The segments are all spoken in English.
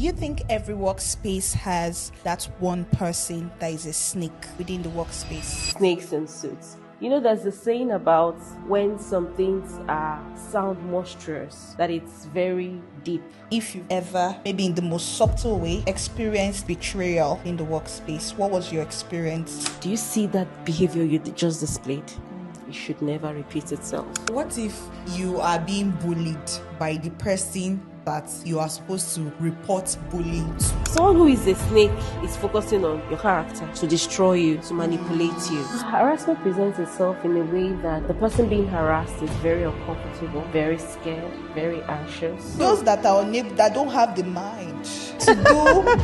you think every workspace has that one person that is a snake within the workspace? Snakes in suits. You know, there's a saying about when some things sound monstrous, that it's very deep. If you've ever, maybe in the most subtle way, experienced betrayal in the workspace, what was your experience? Do you see that behavior you just displayed? It should never repeat itself. What if you are being bullied by the person that you are supposed to report bullying to? Someone who is a snake is focusing on your character to destroy you, to manipulate you. Harassment presents itself in a way that the person being harassed is very uncomfortable, very scared, very anxious. Those that are unable, that don't have the mind to do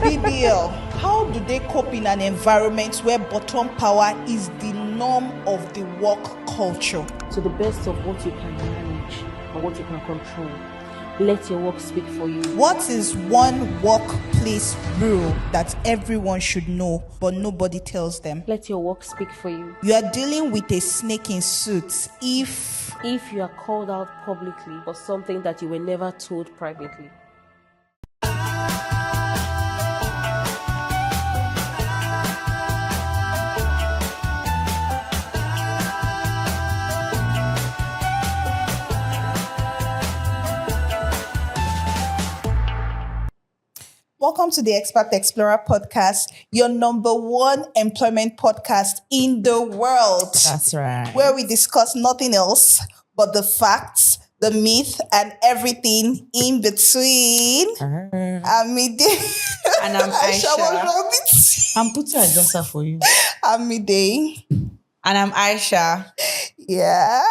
BBL, how do they cope in an environment where bottom power is the norm of the work culture? To the best of what you can manage and what you can control. Let your work speak for you. What is one workplace rule that everyone should know, but nobody tells them? Let your work speak for you. You are dealing with a snake in suits if you are called out publicly for something that you were never told privately. Welcome to the Expert Explorer podcast, your number one employment podcast in the world. That's right. Where we discuss nothing else but the facts, the myth, and everything in between. I'm Mide. And I'm Aisha. I'm putting a adjuster for you. I'm Mide. And I'm Aisha. Yeah.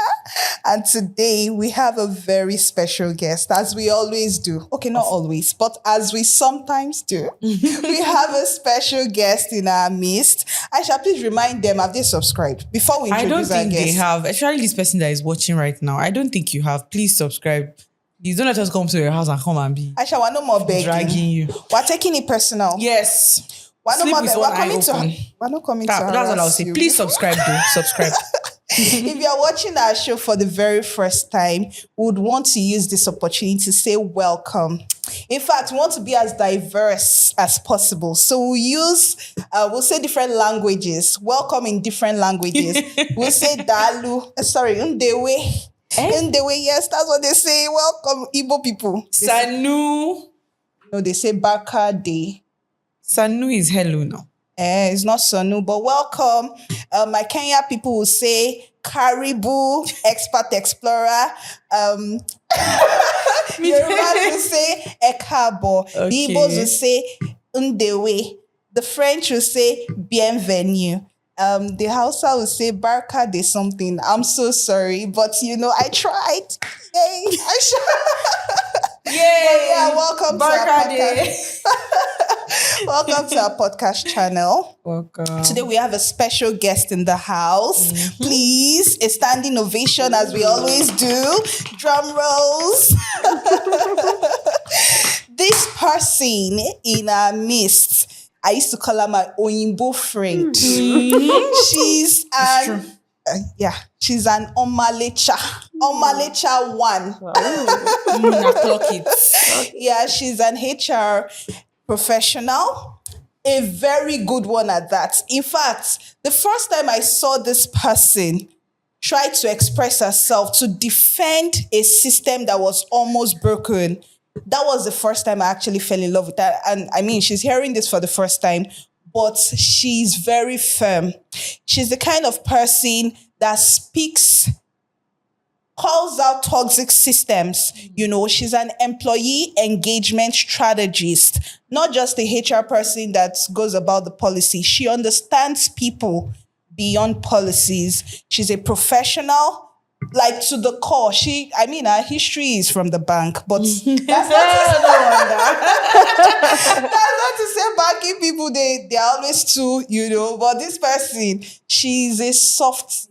And today we have a very special guest, as we always do. Okay, not always, but as we sometimes do. We have a special guest in our midst. Aisha, please remind them, have they subscribed? Before we I don't introduce our think guest. they have. Especially this person that is watching right now. I don't think you have. Please subscribe. Please don't let us come to your house and come and be Aisha, we're no more begging. dragging you. We're taking it personal. Yes. We're no Sleep more is begging. one eye open. We're not coming to That's all I'll harass say. you. Please subscribe, though. Subscribe. If you're watching our show for the very first time, we would want to use this opportunity to say welcome. In fact, we want to be as diverse as possible. So we'll say different languages. Welcome in different languages. We'll say Dalu. Ndewe. Ndewe, yes, that's what they say. Welcome, Igbo people. Sanu. No, they say Baka Day. Sanu is hello now. It's not Sanu, but welcome. My Kenya people will say Karibu, Expert Explorer. Yoruba will say Ekabo. Okay. The Igbos will say Ndewe. The French will say Bienvenue. The Hausa will say Barka de something. I'm so sorry, but I tried. Yay! Yay! Yeah, welcome to our Barka podcast. Welcome to our podcast channel. Welcome. Today we have a special guest in the house. Mm-hmm. Please, a standing ovation as we always do. Drum rolls. This person in our midst, I used to call her my Oyinbo friend. She's she's an Omalecha. Omalecha 1. Clock it. Yeah, she's an HR professional, a very good one at that. In fact, the first time I saw this person try to express herself to defend a system that was almost broken, that was the first time I actually fell in love with her. And I mean, she's hearing this for the first time, but she's very firm. She's the kind of person that calls out toxic systems. She's an employee engagement strategist, not just a HR person that goes about the policy. She understands people beyond policies. She's a professional, like to the core. Her history is from the bank, but that's not to say banking people, they are always too, but this person, she's a soft,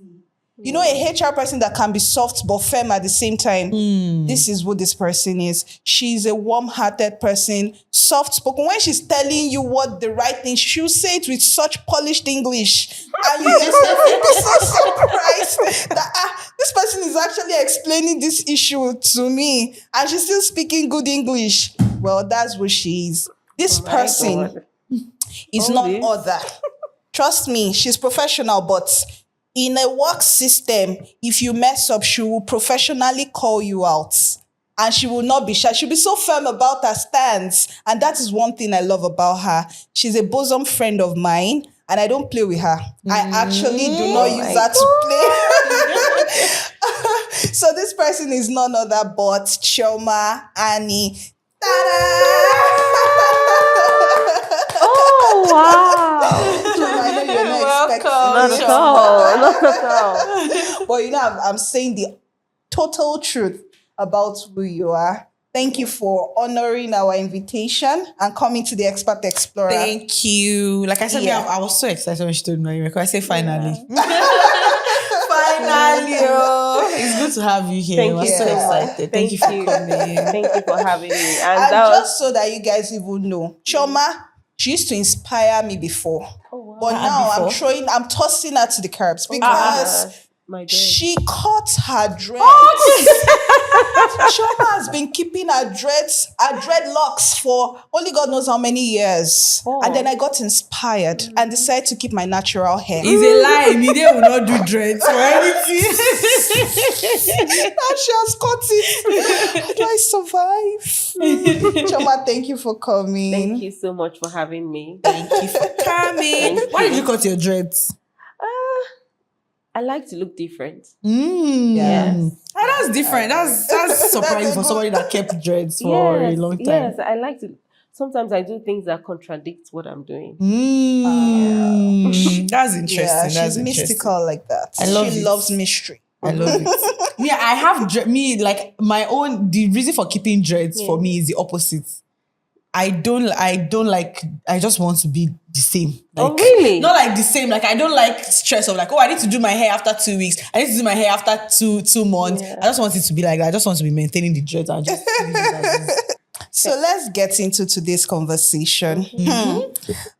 a HR person that can be soft but firm at the same time. This is what this person is. She's a warm-hearted person, soft-spoken. When she's telling you what the right thing, she'll say it with such polished English. And you'll be so surprised that this person is actually explaining this issue to me and she's still speaking good English. Well, that's what she is. This Oh my person God. is All none this? other. Trust me, she's professional, but in a work system, if you mess up, she will professionally call you out. And she will not be shy. She'll be so firm about her stance. And that is one thing I love about her. She's a bosom friend of mine, and I don't play with her. I actually do not use my her to play. So this person is none other but Chioma Annie. Ta-da! Oh, wow. Chioma, I know you're not Not expecting at all. Not at all. it. But you know, I'm saying the total truth about who you are. Thank you for honoring our invitation and coming to the Expert Explorer. Thank you. Like I said, Yeah. I was so excited when she told me. Because I say finally. Finally. Oh. It's good to have you here. Thank We're you so so much. excited. Thank you for coming. Thank you for having me. And And that was just so that you guys even know, Chioma, she used to inspire me before. wow. But now Before? I'm tossing her to the curbs because my dread. she cut her dreads. Chioma has been keeping her dreadlocks for only God knows how many years. Oh. And then I got inspired and decided to keep my natural hair. It's a lie. Mide will not do dreads for anything. Now she has cut it. How do I survive? Chioma, thank you for coming. Thank you so much for having me. Thank you for coming. Thank Why you. did you cut your dreads? I like to look different. Yes. That's different. That's surprising for somebody that kept dreads for a long time. Yes, I like to. Sometimes I do things that contradict what I'm doing. That's interesting. Yeah, That's she's interesting. mystical like that. I love she it. loves mystery. I love it. Yeah, I have like my own. The reason for keeping dreads for me is the opposite. I don't like. I just want to be the same. Like, Oh, really? Not like the same. Like I don't like stress of like, oh, I need to do my hair after 2 weeks. I need to do my hair after two months. Yeah. I just want it to be like that. I just want to be maintaining the dreads and just. leave it as is. So let's get into today's conversation.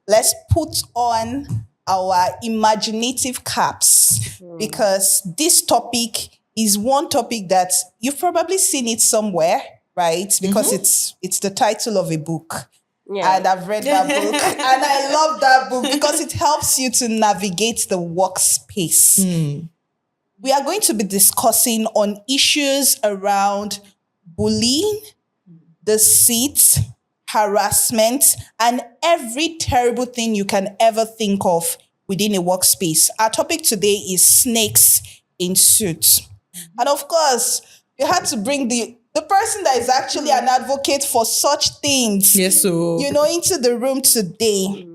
Let's put on our imaginative caps because this topic is one topic that you've probably seen it somewhere, right? Because it's the title of a book. Yeah. And I've read that book and I love that book because it helps you to navigate the workspace. We are going to be discussing on issues around bullying, deceit, harassment, and every terrible thing you can ever think of within a workspace. Our topic today is snakes in suits. And of course, you had to bring the person that is actually an advocate for such things, Yes, so into the room today.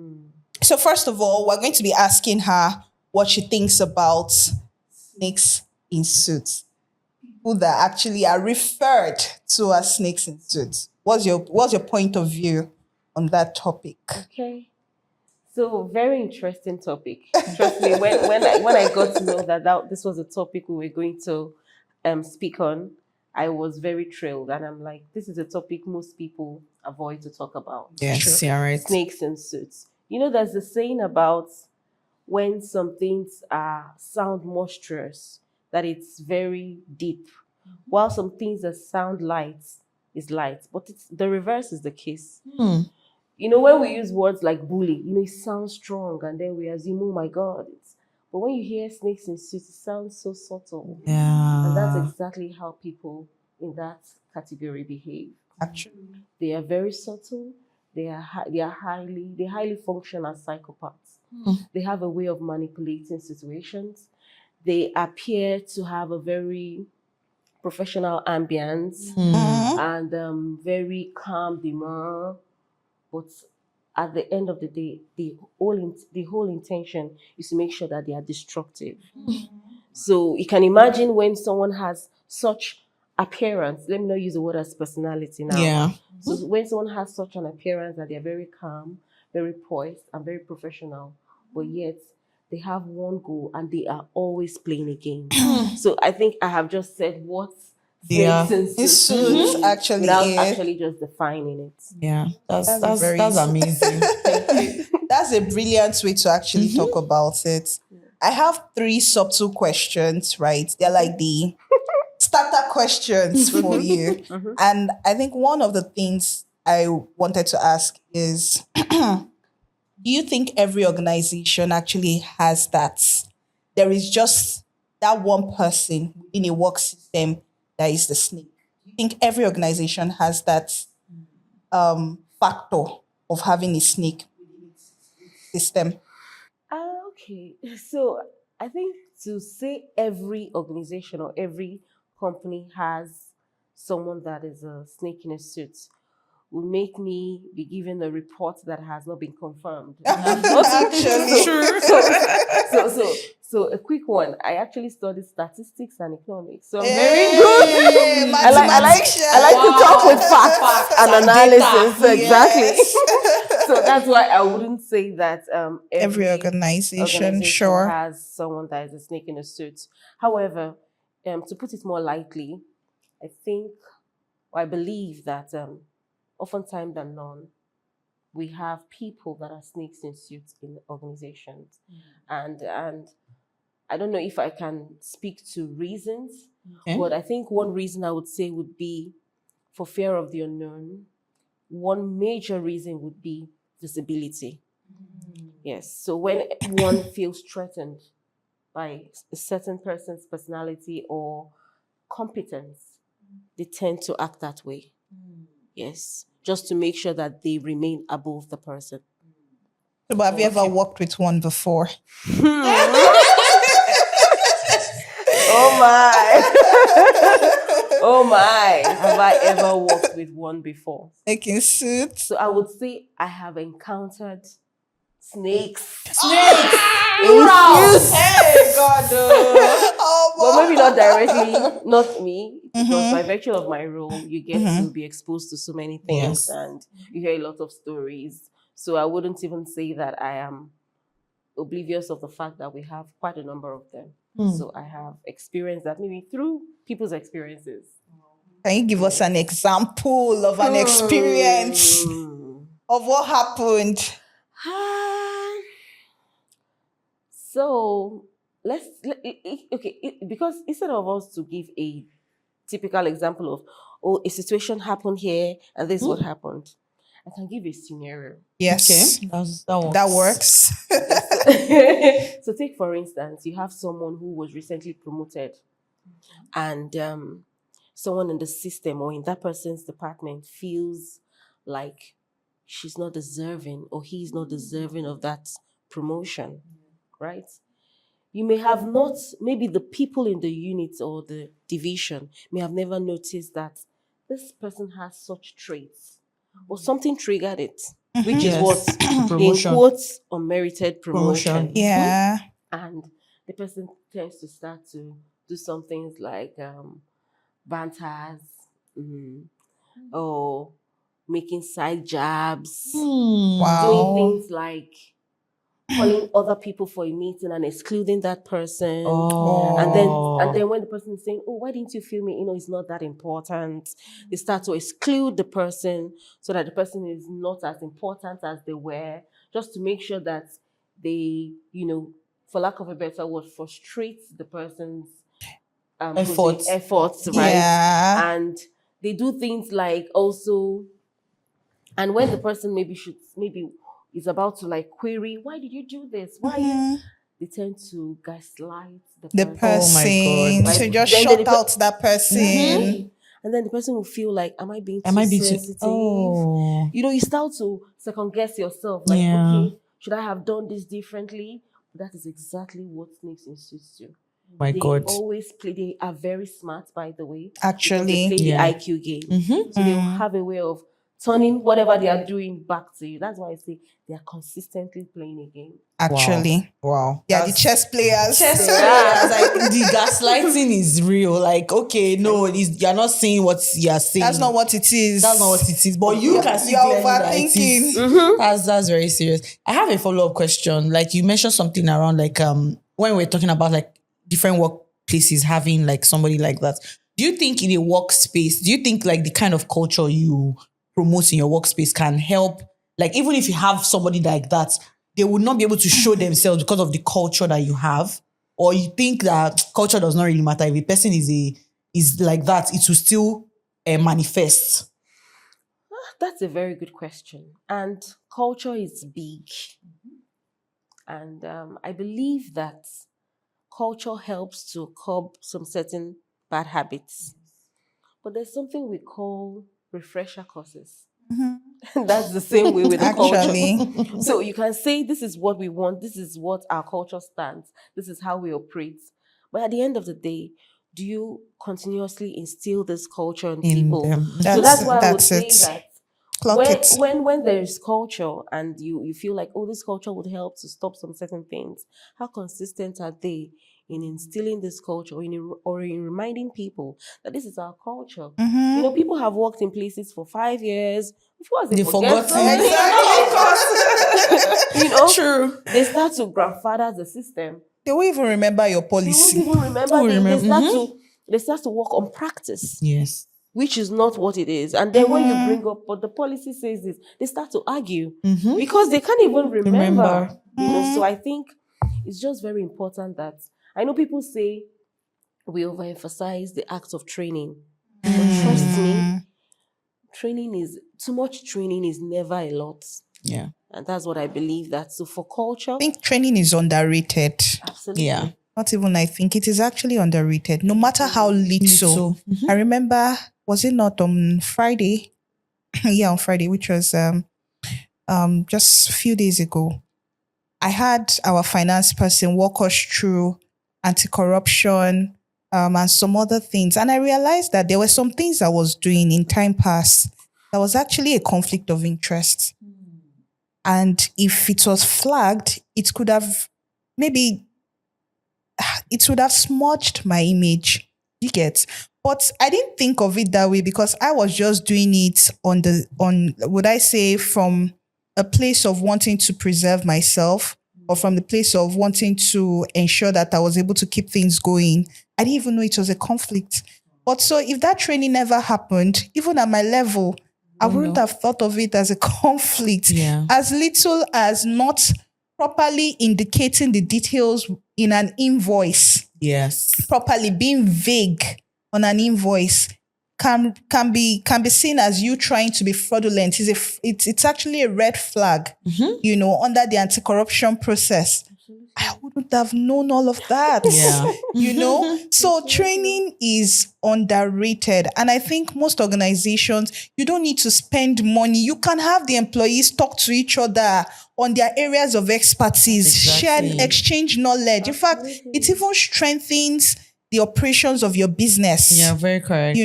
So first of all, we're going to be asking her what she thinks about snakes in suits. People that actually are referred to as snakes in suits. What's your point of view on that topic? Okay. So very interesting topic. Trust me, when I got to know that this was a topic we were going to speak on, I was very thrilled, and I'm like, this is a topic most people avoid to talk about. yes, yeah, right. Snakes in suits. There's a saying about when some things sound monstrous, that it's very deep, while some things that sound light is light, but the reverse is the case. When we use words like bully, it sounds strong, and then we assume, oh my God, but when you hear snakes in suits, it sounds so subtle. Yeah. And that's exactly how people in that category behave. Actually. They are very subtle. They highly function as psychopaths. They have a way of manipulating situations. They appear to have a very professional ambience and very calm demeanor. But at the end of the day, the whole intention is to make sure that they are destructive. So you can imagine when someone has such appearance, let me not use the word as personality now. Yeah. So when someone has such an appearance that they're very calm, very poised, and very professional, but yet they have one goal and they are always playing a game. So I think I have just said what Yeah. snakes in It's suits suits actually without is. actually just defining it. Yeah. That's very- amazing. That's a brilliant way to actually talk about it. I have 3 subtle questions, right? They're like the starter questions for you. And I think one of the things I wanted to ask is, do you think every organization actually has that? There is just that one person in a work system that is the snake. Do you think every organization has that factor of having a snake system? Okay. So I think to say every organization or every company has someone that is a snake in a suit will make me be given a report that has not been confirmed. Actually, So a quick one. I actually studied statistics and economics, so I'm very hey, good. I like to talk with facts and analysis. data. Exactly. Yes. So that's why I wouldn't say that Every organization, sure. has someone that is a snake in a suit. However, to put it more lightly, I think or I believe that oftentimes than none, we have people that are snakes in suits in organizations, and I don't know if I can speak to reasons, Okay. but I think one reason I would say would be for fear of the unknown. One major reason would be visibility. Yes. So when one feels threatened by a certain person's personality or competence, they tend to act that way. Yes. Just to make sure that they remain above the person. So, but have you ever worked with one before? Oh my. Oh my. Have I ever worked with one before? Making suits. So I would say I have encountered snakes. Hey, God. Well, maybe not directly, not me, because by virtue of my role, you get to be exposed to so many things Yes. and you hear a lot of stories. So I wouldn't even say that I am oblivious of the fact that we have quite a number of them. So I have experienced that maybe through people's experiences. Can you give us an example of an experience of what happened? So because instead of us to give a typical example of, oh, a situation happened here and this is what happened, I can give a scenario. Yes. Okay. That works. So take for instance, you have someone who was recently promoted and someone in the system or in that person's department feels like she's not deserving or he's not deserving of that promotion, right? You may have not, maybe the people in the unit or the division may have never noticed that this person has such traits or something triggered it, which is Yes. what, in Promotion. quotes, unmerited promotion. Promotion. Yeah. And the person tends to start to do some things like banters or making side jabs, Wow. doing things like calling other people for a meeting and excluding that person. Oh. And then when the person is saying, oh, why didn't you feel me? It's not that important. They start to exclude the person so that the person is not as important as they were, just to make sure that they, for lack of a better word, frustrate the person's efforts, right? Yeah. And they do things like also, and when the person maybe is about to like query, why did you do this? Why they tend to gaslight The person. person. Oh my God. To just Then shut the out that person. And then the person will feel like, am I being too Am I being too- sensitive? Oh. You start to second guess yourself. Like, Yeah. okay, should I have done this differently? But that is exactly what snakes in suits do. My They God. always play. They are very smart, by the way. because Actually. they play Yeah. the IQ game. So they'll have a way of turning whatever they are doing back to you. That's why I say they are consistently playing a game. Actually. Wow. Yeah, the chess players. Yeah, like the gaslighting is real. Like, okay, no, you're not saying what you're saying. That's not what it is. That's not what it is. But you can see You're clearly that it overthinking. is. That's very serious. I have a follow-up question. Like you mentioned something around like when we're talking about like different workplaces having like somebody like that. Do you think in a workspace, do you think like the kind of culture you promote in your workspace can help? Like even if you have somebody like that, they would not be able to show themselves because of the culture that you have? Or you think that culture does not really matter? If a person is like that, it will still manifest? That's a very good question. And culture is big. And I believe that culture helps to curb some certain bad habits. But there's something we call refresher courses. That's the same way with the culture. Actually, So you can say this is what we want, this is what our culture stands, this is how we operate. But at the end of the day, do you continuously instill this culture in In people? them. So that's why I would that's say it. that Clock when it. when there is culture and you feel like, oh, this culture would help to stop some certain things, how consistent are they in instilling this culture, or in reminding people that this is our culture? People have worked in places for 5 years. Of course, they They forget forgot. something. Exactly. True. They start to grandfather the system. They won't even remember your They won't policy. even remember. Oh, They remember. start to work on practice, Yes. which is not what it is. And then when you bring up, but the policy says this, they start to argue because they can't even remember. Remember. So I think it's just very important that I know people say we overemphasize the act of training. But trust me, training is too much training is never a lot. Yeah. And that's what I believe that. So for culture, I think training is underrated. absolutely. Yeah. Not even I think it is actually underrated. No matter how little. I remember, was it not on Friday? Yeah, on Friday, which was just a few days ago. I had our finance person walk us through anti-corruption and some other things. And I realized that there were some things I was doing in time past that was actually a conflict of interest. And if it was flagged, it could have maybe it would have smudged my image. You get, but I didn't think of it that way because I was just doing it on would I say from a place of wanting to preserve myself or from the place of wanting to ensure that I was able to keep things going. I didn't even know it was a conflict. But so if that training never happened, even at my level, I wouldn't have thought of it as a conflict. Yeah. As little as not properly indicating the details in an invoice, Yes. properly being vague on an invoice can be seen as you trying to be fraudulent. It's actually a red flag, under the anti-corruption process. I wouldn't have known all of that. Yeah. So training is underrated. And I think most organizations, you don't need to spend money. You can have the employees talk to each other on their areas of expertise, Exactly. share, exchange knowledge. In fact, it even strengthens the operations of your business. Yeah, very correct.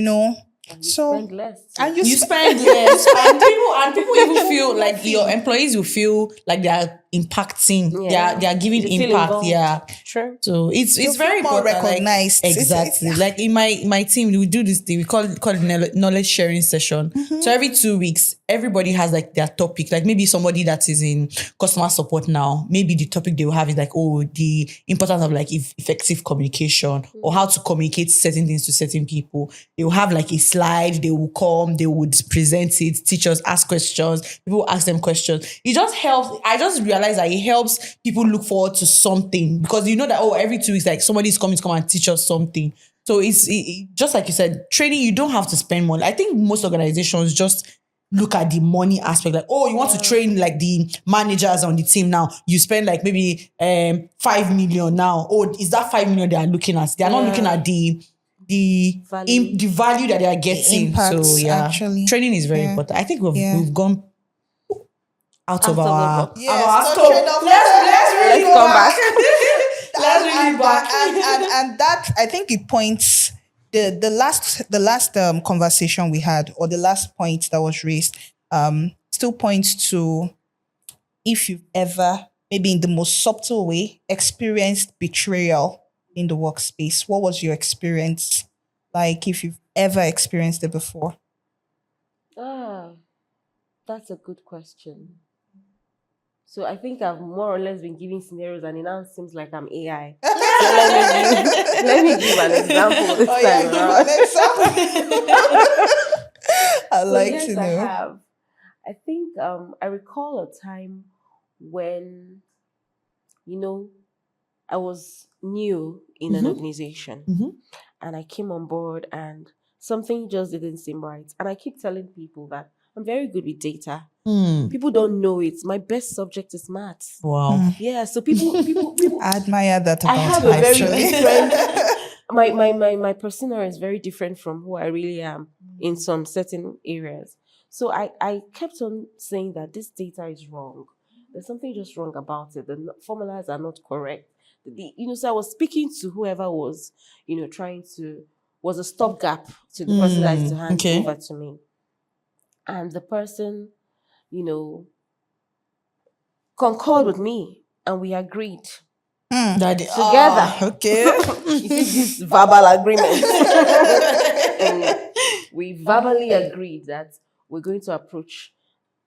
So Spend less. and You spend less, and people even feel like your employees will feel like they are impacting. Yeah. They are giving They feel impact. involved. Yeah. True. So it's feel very more important. recognized. Like, exactly. Like in my team, we do this thing. We call it knowledge sharing session. So every 2 weeks, everybody has like their topic. Like maybe somebody that is in customer support now, maybe the topic they will have is like, oh, the importance of like effective communication or how to communicate certain things to certain people. They will have like a slide. They will come. They would present it. Teachers ask questions. People ask them questions. It just helps. I just realized that it helps people look forward to something because you know that, oh, every 2 weeks, like somebody is coming to come and teach us something. So it's just like you said, training, you don't have to spend money. I think most organizations just look at the money aspect, like, oh, you want to train like the managers on the team now. You spend like maybe 5 million now. Oh, is that 5 million they are looking at? They are not looking at the value that they are getting. impacts, So yeah, actually. training is very Yeah. important. I think we've Yeah. gone out of the our box. Yes, our don't scope. trade off. Let's really Let's go come back. back. Let's really and, back. and that I think it points the last conversation we had, or the last point that was raised, still points to if you've ever, maybe in the most subtle way, experienced betrayal in the workspace. What was your experience like, if you've ever experienced it before? That's a good question. So I think I've more or less been giving scenarios, and it now seems like I'm AI. So let me give an example this Oh yeah, time give around. an example. I'd So like yes, to I know. have. I think I recall a time when, I was new in an organization, and I came on board and something just didn't seem right. And I keep telling people that I'm very good with data. Hmm. People don't know it. My best subject is maths. Wow. Yeah, so people. I admire that I about have her, a very actually. different. My persona is very different from who I really am in some certain areas. So I kept on saying that this data is wrong. There's something just wrong about it. Formulas are not correct. So I was speaking to whoever was, trying to was a stopgap to the person that is to hand okay. over to me, and the person, you know, concurred with me, and we agreed Daddy. together. Okay. You see this verbal agreement. And we verbally agreed that we're going to approach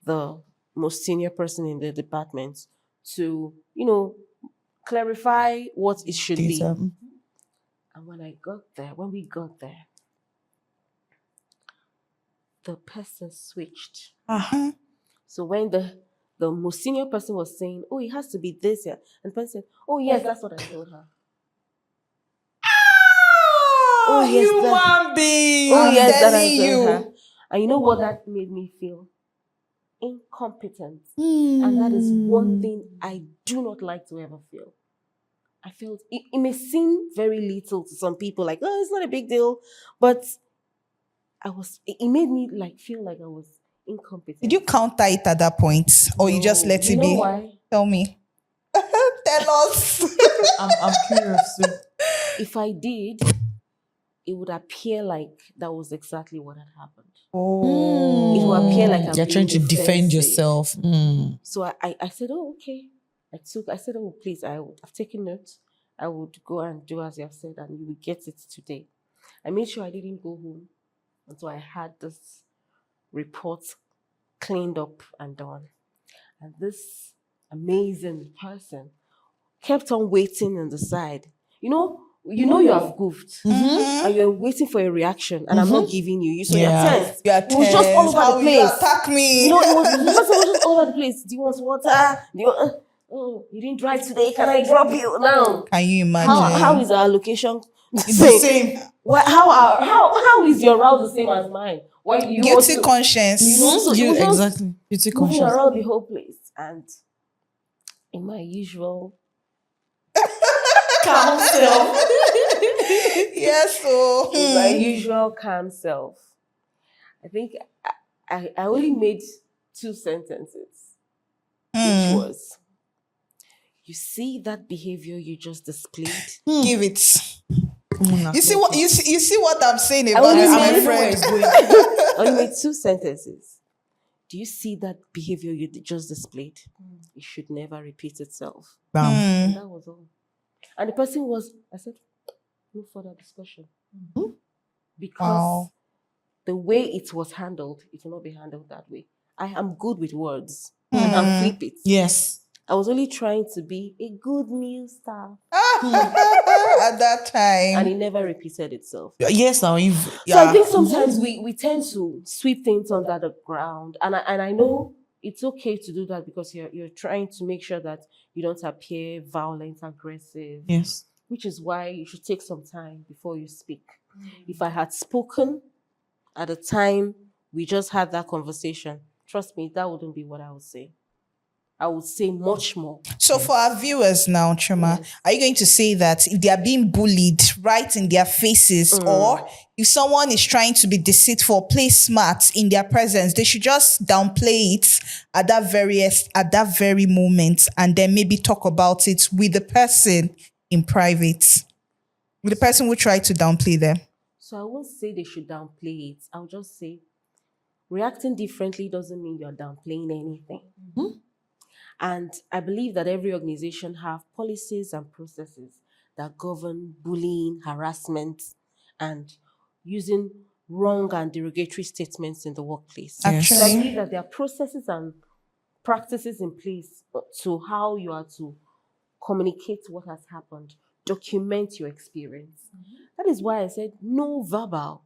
the most senior person in the department to, clarify what it should be. Data. And when we got there, the person switched. So when the most senior person was saying, "Oh, it has to be this," yeah, and the person said, "Oh yes, that's what I told her." Oh, yes, human being. Oh I'm yes, that I telling told you. her. And you know what that made me feel? Incompetent. And that is one thing I do not like to ever feel. I felt it may seem very little to some people, like, oh, it's not a big deal, but it made me feel like I was incompetent. Did you counter it at that point? Or you just No. let You it know be? why? Tell me. Tell us. I'm curious. Too. If I did, it would appear like that was exactly what had happened. Oh. It will appear like I'm You're trying to being defend defensive. yourself. So I said, oh, okay. I said, oh, please, I've taken notes. I would go and do as you have said, and you will get it today. I made sure I didn't go home until I had this report cleaned up and done. And this amazing person kept on waiting on the side. You have goofed, and you're waiting for a reaction, and I'm not giving you. So Yeah. you're tense. You are It was just all tense. over How the will you place. attack me? The person was just all over the place. Do you want water? Do you want, oh, you didn't drive today. Can I drop you now? Can you imagine? How is our location the It's the same. How is your route the same as mine? Why do you want Guilty to, conscience. so it was just exactly. Beauty moving conscious. around the whole place, and in my usual Calm self. Yes, so in my usual calm self, I think I only made 2 sentences, which was, "You see that behavior you just displayed." give it. You see what you see what I'm saying about only this, made- my friend. I only made 2 sentences. Do you see that behavior you just displayed? It should never repeat itself. And that was all. And the person I said, no further discussion. Because Wow. the way it was handled, it will not be handled that way. I am good with words. I can flip it. Yes. I was only trying to be a good news staff. At that And time. it never repeated itself. Yes, now you've. So I think sometimes we tend to sweep things under the ground, and I know it's okay to do that because you're trying to make sure that you don't appear violent, aggressive. Yes. Which is why you should take some time before you speak. If I had spoken at the time we just had that conversation, trust me, that wouldn't be what I would say. I would say much more. So for our viewers now, Chuma, are you going to say that if they are being bullied right in their faces, or if someone is trying to be deceitful, play smart in their presence, they should just downplay it at that very moment, and then maybe talk about it with the person in private, with the person who tried to downplay them? So I won't say they should downplay it. I'll just say reacting differently doesn't mean you're downplaying anything. And I believe that every organization have policies and processes that govern bullying, harassment, and using wrong and derogatory statements in the workplace. So I Actually, believe that there are processes and practices in place to how you are to communicate what has happened, document your experience. That is why I said no verbal.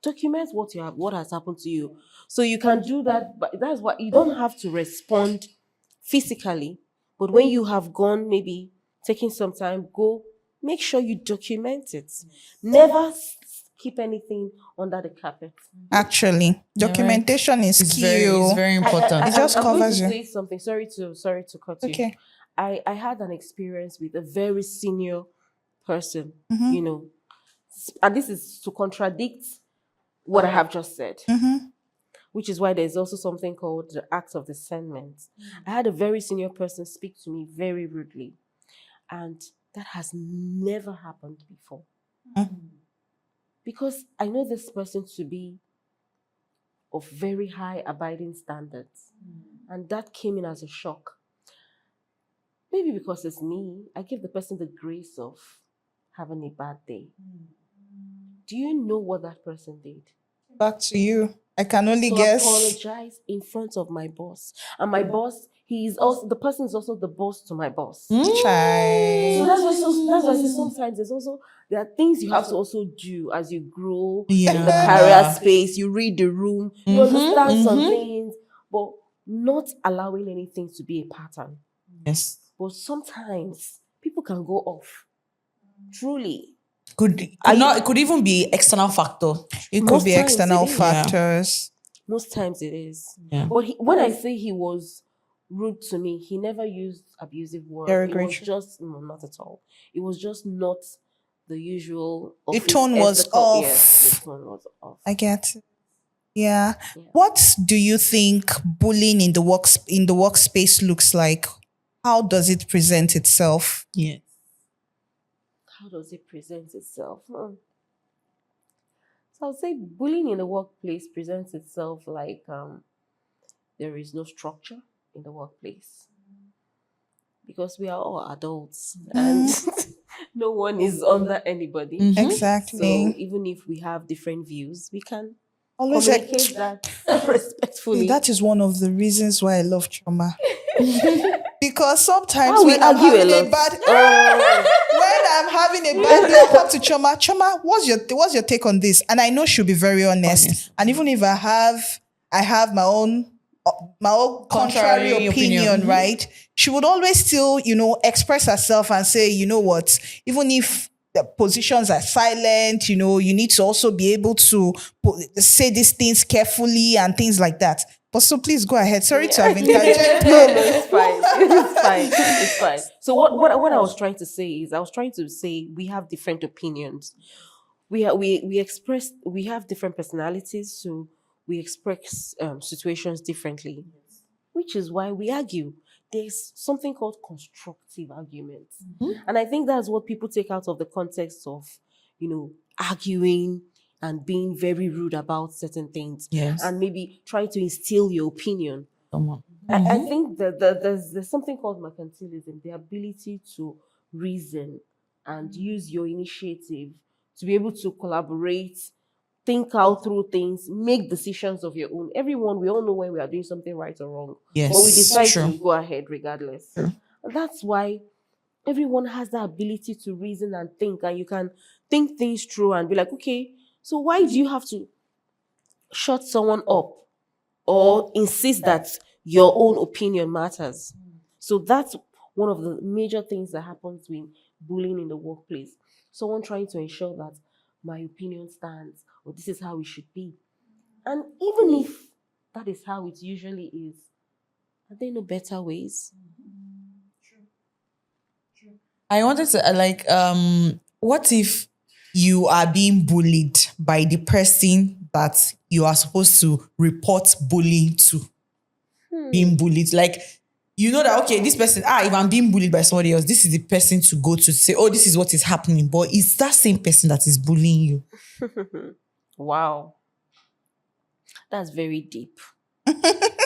Document what has happened to you. So you can do that, but that's why you don't have to respond physically. But when you have gone, maybe taking some time, go make sure you document it. Never keep anything under the carpet. Actually, documentation is It's key. it's very important. It just I'm going to covers you. say something. Sorry to cut you. Okay. I had an experience with a very senior person, Mm-hmm. you know, and this is to contradict what I have just said, Mm-hmm. which is why there's also something called the act of discernment. I had a very senior person speak to me very rudely, and that has never happened before. Because I know this person to be of very high abiding standards, and that came in as a shock. Maybe because it's me, I give the person the grace of having a bad day. Do you know what that person did? Back to you. I can only To guess. apologize in front of my boss. And my boss, the person is also the boss to my boss. Hmm? So Child. that's why I say sometimes there are things you have to also do as you grow in the Yeah. career space. You read the room, you understand some mhm. things, but not allowing anything to be a pattern. Yes. But sometimes people can go off. Truly. It could even be external factor. It could Most be times external it is. factors. Most times it is. Yeah. But when I say he was rude to me, he never used abusive words. It was Derogatory. just not at all. It was just not the usual. The office tone was etiquette. Yes, off. the tone was off. I get it. Yeah. Yeah. What do you think bullying in the workspace looks like? How does it present itself? Yeah. How does it present itself? So I would say bullying in the workplace presents itself like there is no structure in the workplace because we are all adults and no one is under anybody. Mhm. Exactly. So even if we have different views, we can Always communicate that respectfully. that is one of the reasons why I love trauma. Because sometimes Why we when I'm argue a having a lot? bad when I'm having a bad day, I come to Choma, what's your take on this? And I know she'll be very honest. And even if I have my own contrary Contrary opinion, opinion. right? She would always still, express herself and say, you know what, even if the positions are silent, you need to also be able to say these things carefully and things like that. But so please go ahead. Sorry to have interjected. No, it's fine. It's fine. So what I was trying to say is I was trying to say we have different opinions. We have different personalities, so we express situations differently, which is why we argue. There's something called constructive arguments, and I think that's what people take out of the context of, arguing and being very rude about certain things, Yes. and maybe trying to instill your opinion. Someone. I think that there's something called mercantilism, the ability to reason and use your initiative to be able to collaborate, think out through things, make decisions of your own. We all know when we are doing something right or wrong. Yes, But we decide true. to go ahead regardless. True. And that's why everyone has that ability to reason and think, and you can think things through and be like, okay, so why do you have to shut someone up or insist that your own opinion matters? So that's one of the major things that happens with bullying in the workplace. Someone trying to ensure that my opinion stands or this is how it should be. And even if that is how it usually is, are there no better ways? I wanted to what if you are being bullied by the person that you are supposed to report bullying to? Being bullied, like you know that okay, this person, if I'm being bullied by somebody else, this is the person to go to say, oh, this is what is happening. But it's that same person that is bullying you. Wow. That's very deep.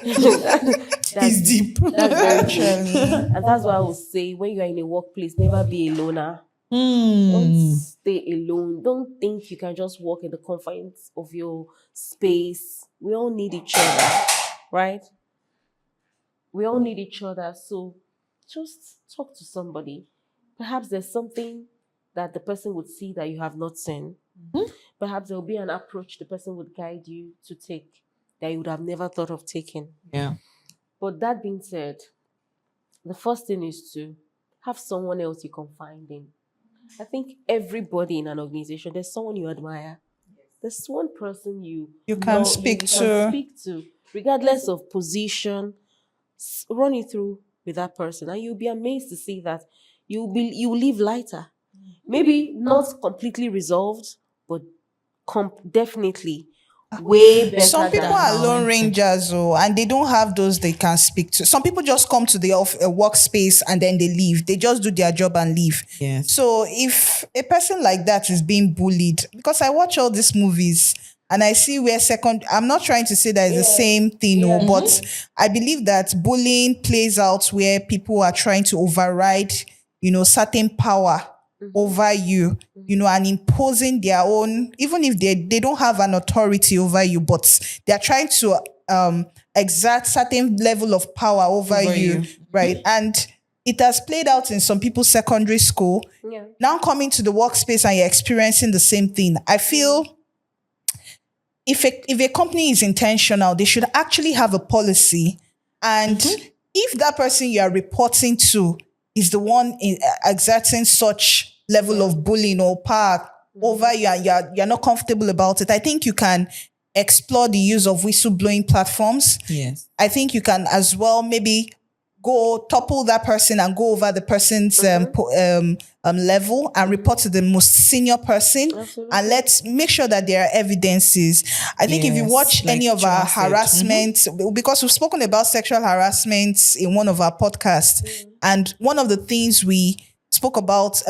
It's deep. That's very deep. And that's why I would say when you are in a workplace, never be a loner. Don't stay alone. Don't think you can just walk in the confines of your space. We all need each other, right? We all need each other. So just talk to somebody. Perhaps there's something that the person would see that you have not seen. Perhaps there will be an approach the person would guide you to take that you would have never thought of taking. Yeah. But that being said, the first thing is to have someone else you confide in. I think everybody in an organization, there's someone you admire. there's one person You can know, speak you to. can speak to, regardless of position. Run it through with that person, and you'll be amazed to see that you will live lighter. Maybe not completely resolved, but definitely way better Some people than are how lone it is. rangers, and they don't have those they can speak to. Some people just come to the workspace and then they leave. They just do their job and leave. Yes. So if a person like that is being bullied, because I watch all these movies and I see where I'm not trying to say that it's the same thing, no, but I believe that bullying plays out where people are trying to override, certain power over you, and imposing their own, even if they don't have an authority over you, but they're trying to exert certain level of power over you, right? And it has played out in some people's secondary school. Yeah. Now coming to the workspace and you're experiencing the same thing. I feel if a company is intentional, they should actually have a policy. And if that person you are reporting to is the one exerting such level of bullying or power over you, and you're not comfortable about it, I think you can explore the use of whistleblowing platforms. Yes. I think you can as well maybe go topple that person and go over the person's level and report to the most senior person. Absolutely. And let's make sure that there are evidences. I think if you Yes, watch like any of our Chima said. harassment, because we've spoken about sexual harassment in one of our podcasts, and one of the things we spoke about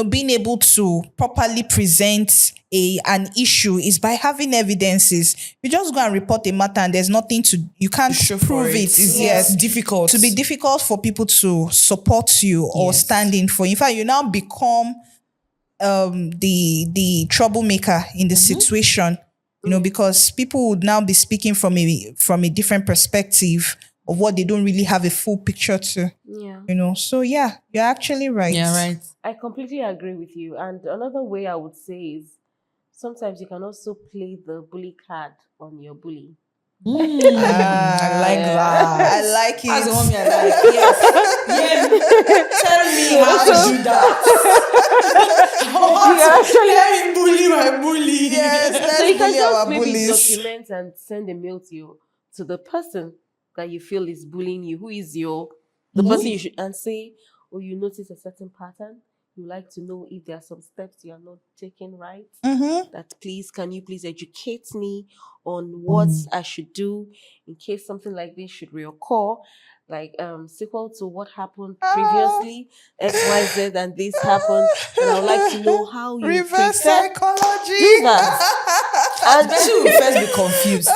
being able to properly present an issue is by having evidences. You just go and report a matter and there's nothing you can't Show for prove it. It's difficult. to be difficult for people to support you or Yes. stand in for. In fact, you now become the troublemaker in the situation, because people would now be speaking from a different perspective of what they don't really have a full picture to. Yeah. So yeah, you're actually right. Yeah, right. I completely agree with you. And another way I would say is sometimes you can also play the bully card on your bully. I like that. I like it. As a homie, I like. Yes. Yeah. Tell me how to do that. Let me bully my bully. Yes, let's So you can bully just our maybe bullies. document and send a mail to the person that you feel is bullying you, who is the person you should, and say, oh, you notice a certain pattern. You like to know if there are some steps you are not taking right. That can you please educate me on what I should do in case something like this should reoccur, like sequel to what happened previously, XYZ, and this happened, and I would like to know how you Reverse prepare. psychology. Do that. And Especially when first be confused.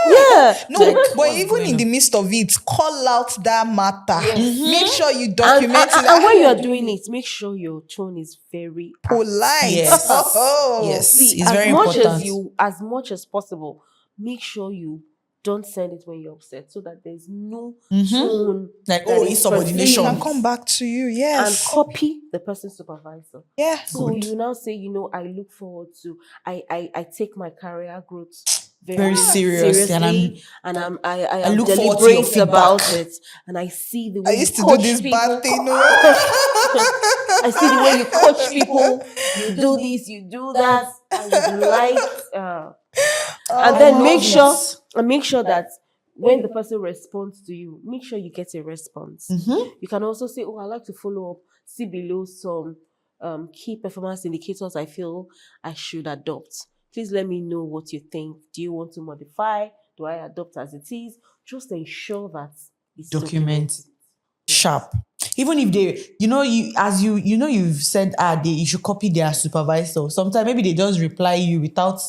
yeah. No, Like, but what's even going in on? the midst of it, call out that matter. Make sure you And, document it. and when you are doing it, make sure your tone is very polite. Yes. Oh. Yes. See, It's as very much important. as much as possible, make sure you don't send it when you're upset, so that there's no tone Like, that is insubordination. Can perceived, come back to you. and Yes. copy the person's supervisor. Yeah. So you now say, I look forward to, I take my career growth Very seriously, and I I am look forward to your deliberate about feedback. it, and I see the I way used you to do coach this people. bad thing. I see the way you coach people. You do this, you do that. I would like, and then make sure that when the person responds to you, make sure you get a response. You can also say, "Oh, I like to follow up. See below some key performance indicators I feel I should adopt. Please let me know what you think. Do you want to modify? Do I adopt as it is? Just ensure that it's Document. Sharp. Even if they, you've said, you should copy their supervisor. Sometimes maybe they just reply you without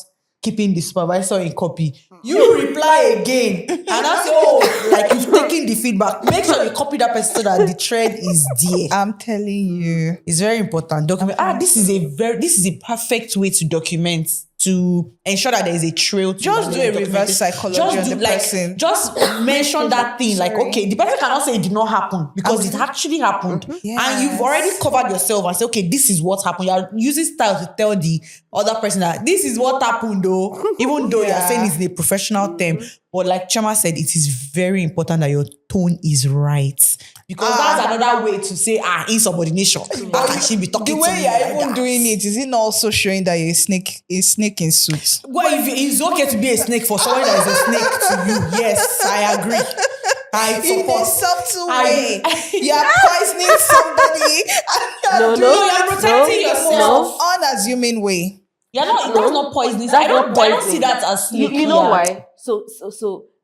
keeping the supervisor in copy. You reply again and I say, like you've taken the feedback. Make sure you copy that person so that the thread is there. I'm telling you. It's very important. Document. This is a perfect way to document, to ensure that there is a trail. Just do a reverse psychology on the person. Just mention that thing. Like, okay, the person cannot say it did not happen because it actually happened. And you've already covered yourself and say, okay, this is what happened. You are using style to tell the other person that this is what happened though. Even though you're saying it's in a professional term. But like Chama said, it is very important that you're tone is right. Because that's another way to say, insubordination. How can she be talking The to way me you're like even that? doing it, is it not also showing that you're a snake in suit? Well, if it's okay to be a snake for someone that is a snake to you, yes, I agree. I In support. a subtle I- way. You're poisoning somebody. No, And no, you're you're protecting in the yourself. most unassuming way. You're not. That's not poisoning. That's I don't. not I don't see poison. that as snake. You know yeah. why? So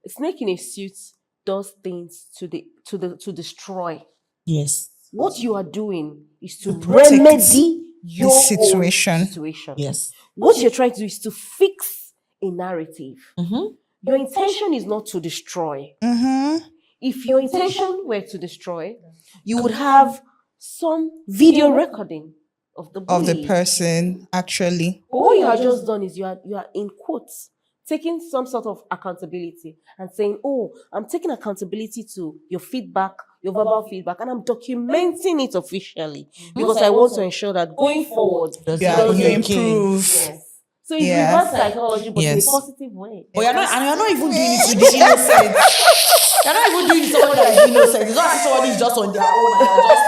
a snake in a suit does things to destroy. Yes. What you are doing is to protect remedy your situation. own situation. Yes. What you're trying to do is to fix a narrative. Mm-hmm. Your intention is not to destroy. Mm-hmm. If your intention were to destroy, you would have some video recording of the Of the bully. person, actually. But what you have just done is you are in quotes taking some sort of accountability and saying, "Oh, I'm taking accountability to your feedback, your verbal feedback, and I'm documenting it officially because I want to ensure that going forward, Yeah, doesn't- you improve. Yes. So it's Yeah. reverse psychology, but Yes. in a positive way. But you're not even doing it to the innocent. You're not even doing it to someone that is innocent. It's not as if someone is just on their own and you're just.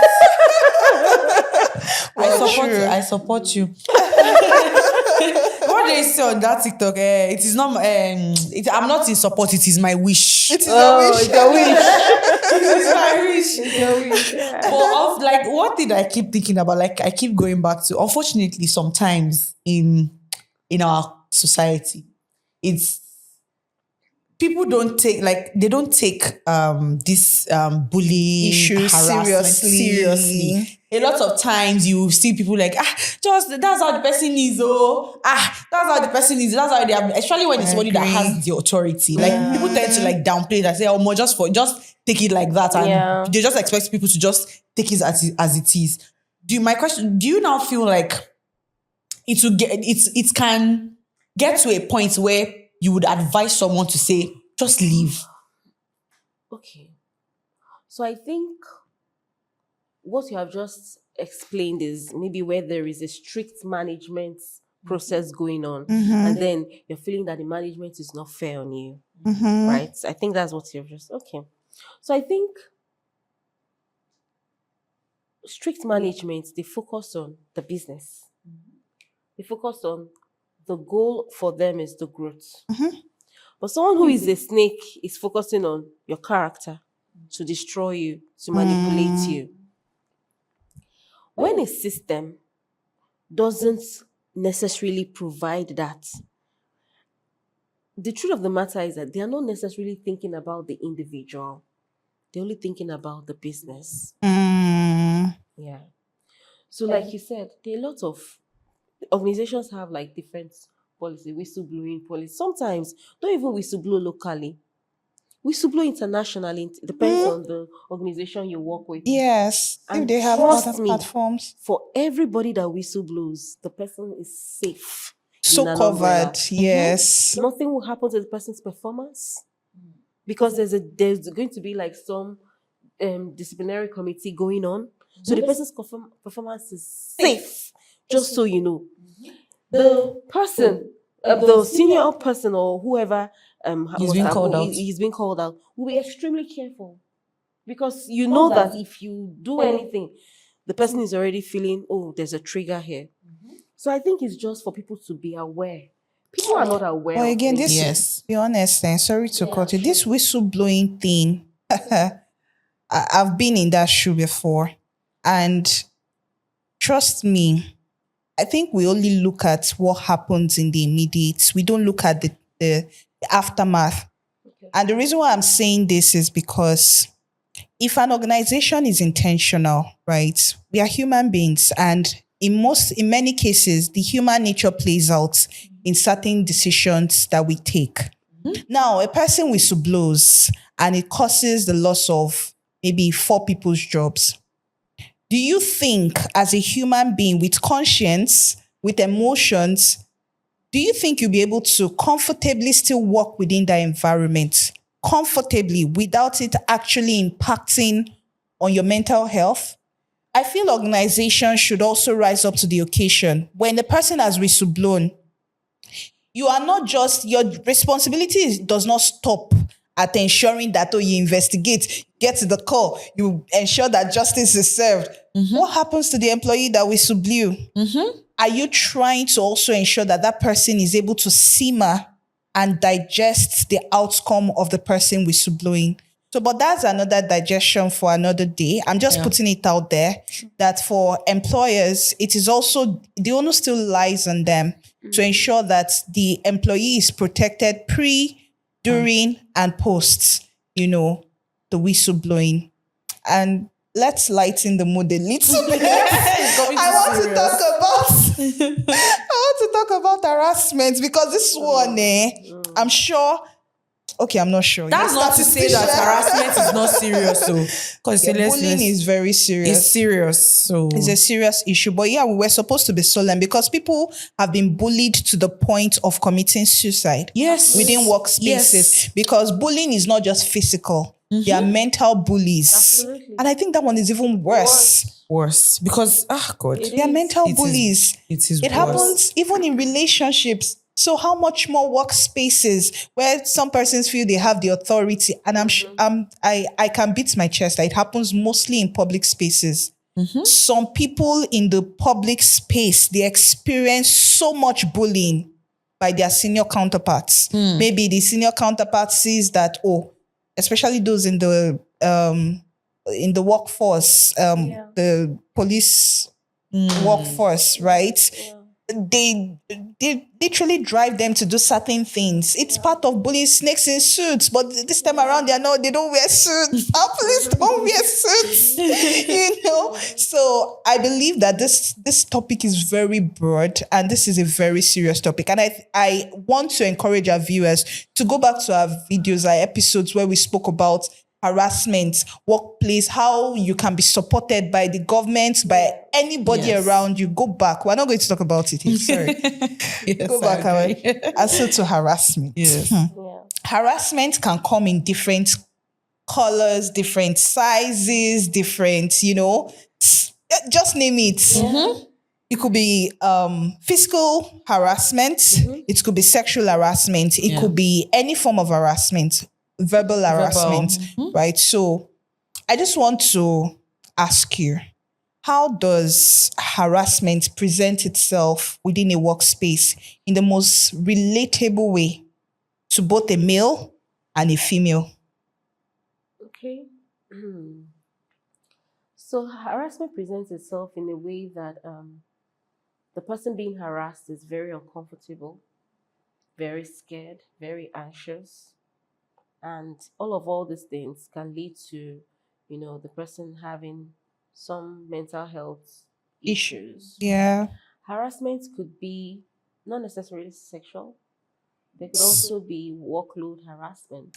True. I support you. What they say on that TikTok? It is not. I'm not in support. It is my wish. It is Oh, a wish. it's a wish. It is my wish. But like one thing that I keep thinking about, like I keep going back to. Unfortunately, sometimes in our society, it's people don't take this bullying Issues harassment seriously. A lot of times you see people like just that's how the person is. That's how the person is. That's how they are. Especially when it's somebody that agree. has the authority. Like people tend to like downplay that, say, "Oh, more just take it like that," and Yeah. they just expect people to just take it as it is. My question: do you now feel like it can get to a point where you would advise someone to say, just leave? Okay. So I think what you have just explained is maybe where there is a strict management process going on, and then you're feeling that the management is not fair on you, right? I think that's what you've just, okay. So I think strict management, they focus on the business. They focus on the goal for them is the growth. But someone who is a snake is focusing on your character to destroy you, to manipulate you. When a system doesn't necessarily provide that, the truth of the matter is that they are not necessarily thinking about the individual. They're only thinking about the business. Yeah. So like you said, there are a lot of organizations have like different policy, whistleblowing policy. Sometimes don't even whistleblow locally. Whistleblow internationally. It depends on the organization you work with. Yes. And If they have trust other me, platforms. For everybody that whistleblows, the person is safe. So in an covered. umbrella. Yes. Nothing will happen to the person's performance because there's going to be like some disciplinary committee going on. So the person's performance is safe. Just so you know, the person, the senior person or whoever He's being called out. he's being called out, will be extremely careful because you know that if you do anything, the person is already feeling, oh, there's a trigger here. So I think it's just for people to be aware. People are not aware. But of again, things. this Yes. be honest and sorry to cut you. This whistleblowing thing, I've been in that shoe before. And trust me, I think we only look at what happens in the immediate. We don't look at the aftermath. Okay. And the reason why I'm saying this is because if an organization is intentional, right, we are human beings, and in many cases, the human nature plays out in certain decisions that we take. Now, a person whistleblow's and it causes the loss of maybe 4 people's jobs. Do you think, as a human being with conscience, with emotions, do you think you'll be able to comfortably still work within that environment, comfortably, without it actually impacting on your mental health? I feel organizations should also rise up to the occasion. When the person has whistleblown, you are not just, your responsibility does not stop at ensuring that you investigate, get to the core, you ensure that justice is served. What happens to the employee that whistle blew? Are you trying to also ensure that that person is able to simmer and digest the outcome of the person whistleblowing? So, but that's another digestion for another day. I'm just putting it out there that for employers, it is also, the onus still lies on them to ensure that the employee is protected during, and post, the whistleblowing. And let's lighten the mood a little bit. I want to talk about harassment because this one, I'm sure. Okay, I'm not sure. That's not to say that harassment is not serious. So, because bullying is very serious. It's serious. So it's a serious issue. But yeah, we were supposed to be solemn because people have been bullied to the point of committing suicide. Yes. Within workspaces. Yes. Because bullying is not just physical. They are mental bullies. Absolutely. And I think that one is even worse. Because, God. They are mental bullies. It happens even in relationships. So how much more workspaces where some persons feel they have the authority, and I can beat my chest that it happens mostly in public spaces. Some people in the public space, they experience so much bullying by their senior counterparts. Maybe the senior counterpart sees that, especially those in the workforce, the police workforce, right? Yeah. They literally drive them to do certain things. It's part of bullying. Snakes in suits, but this time around they don't wear suits. Our police don't wear suits. So I believe that this topic is very broad and this is a very serious topic. And I want to encourage our viewers to go back to our videos, our episodes where we spoke about harassment, workplace, how you can be supported by the government, by anybody around you. Go back. We're not going to talk about it here. Sorry. Go back. Also to harassment. Yes. Harassment can come in different colors, different sizes, different, just name it. It could be physical harassment. It could be sexual harassment. It could be any form of harassment. Verbal harassment, right? So I just want to ask you, how does harassment present itself within a workspace in the most relatable way to both a male and a female? Okay. So harassment presents itself in a way that the person being harassed is very uncomfortable, very scared, very anxious. And all these things can lead to, the person having some mental health issues. Yeah. Harassment could be not necessarily sexual. There could also be workload harassment.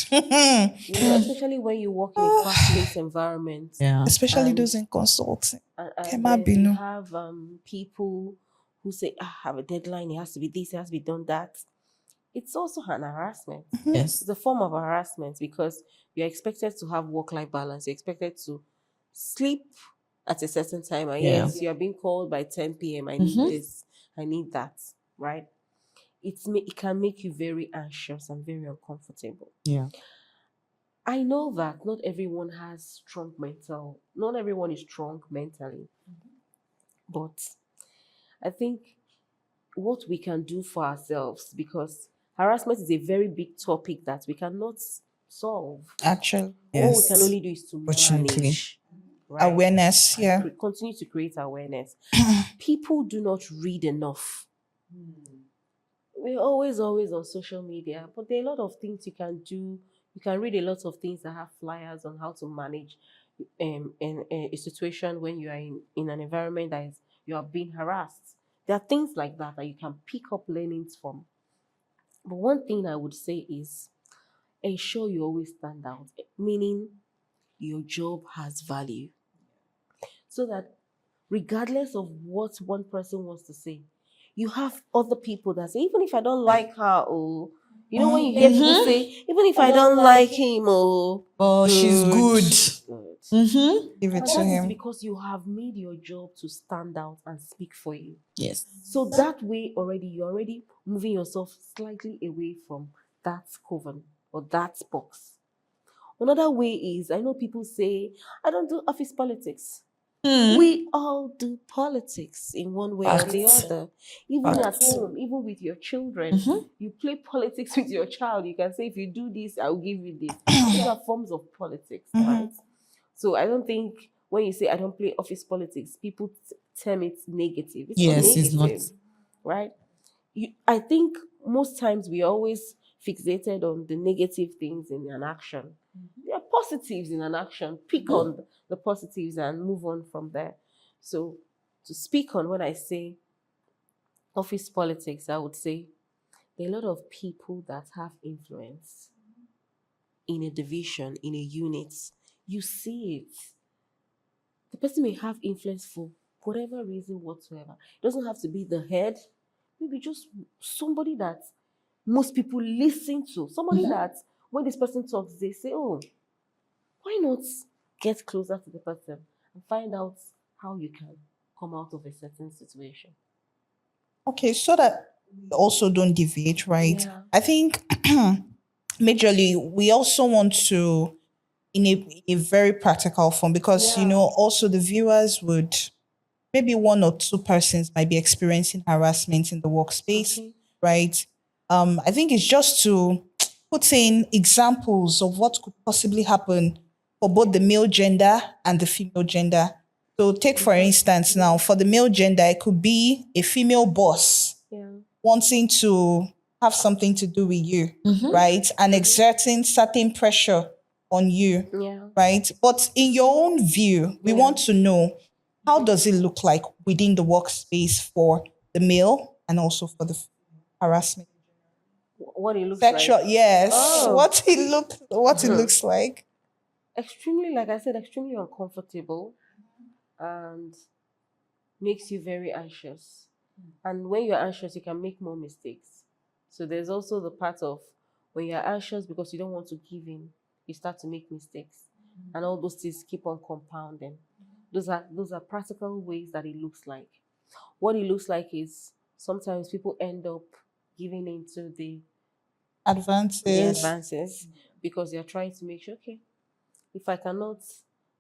Especially when you work in a fast-paced environment. Yeah. Especially those in consulting. And you have people who say, I have a deadline, it has to be this, it has to be done that. It's also an harassment. Yes. It's a form of harassment because you're expected to have work-life balance. You're expected to sleep at a certain time. And yes, you're being called by 10 p.m. I need this, I need that, right? It can make you very anxious and very uncomfortable. Yeah. I know that not everyone is strong mentally. But I think what we can do for ourselves, because harassment is a very big topic that we cannot solve. Actually, All we can only do is to manage. Right? Awareness, Continue to create awareness. People do not read enough. We're always on social media, but there are a lot of things you can do. You can read a lot of things that have flyers on how to manage in a situation when you are in an environment that you are being harassed. There are things like that you can pick up learnings from. But one thing I would say is ensure you always stand out, meaning your job has value. So that regardless of what one person wants to say, you have other people that say, even if I don't like her, when you hear people say, even if I don't like him, she's good. Give it to That him. is because you have made your job to stand out and speak for you. Yes. So that way you're already moving yourself slightly away from that coven or that box. Another way is, I know people say, I don't do office politics. We all do politics in one way or the Facts. other. Even at Facts. home, even with your children, you play politics with your child. You can say, if you do this, I'll give you this. Those are forms of politics, right? So I don't think when you say I don't play office politics, people term it negative. It's not Yes, it's negative, not. right? I think most times we always fixated on the negative things in an action. There are positives in an action. Pick on the positives and move on from there. So, to speak on when I say office politics, I would say there are a lot of people that have influence in a division, in a unit. You see it. The person may have influence for whatever reason whatsoever. It doesn't have to be the head, maybe just somebody that most people listen to. Somebody that when this person talks, they say, oh, why not get closer to the person and find out how you can come out of a certain situation? Okay, so that we also don't deviate, right? Yeah. I think majorly we also want to in a very practical form because Yeah. also the viewers would maybe one or two persons might be experiencing harassment in the workspace, Okay. right? I think it's just to put in examples of what could possibly happen for both the male gender and the female gender. So take for instance now, for the male gender, it could be a female boss Yeah. wanting to have something to do with you, right? And exerting certain pressure on you, Yeah. right? But in your own view, we want to know how does it look like within the workspace for the male and also for the harassment? What it looks Sexual, like. yes. Oh. What it looks like. Extremely, like I said, extremely uncomfortable and makes you very anxious. And when you're anxious, you can make more mistakes. So there's also the part of when you're anxious because you don't want to give in, you start to make mistakes. And all those things keep on compounding. Those are practical ways that it looks like. What it looks like is sometimes people end up giving into the Advances. advances because they're trying to make sure, okay, if I cannot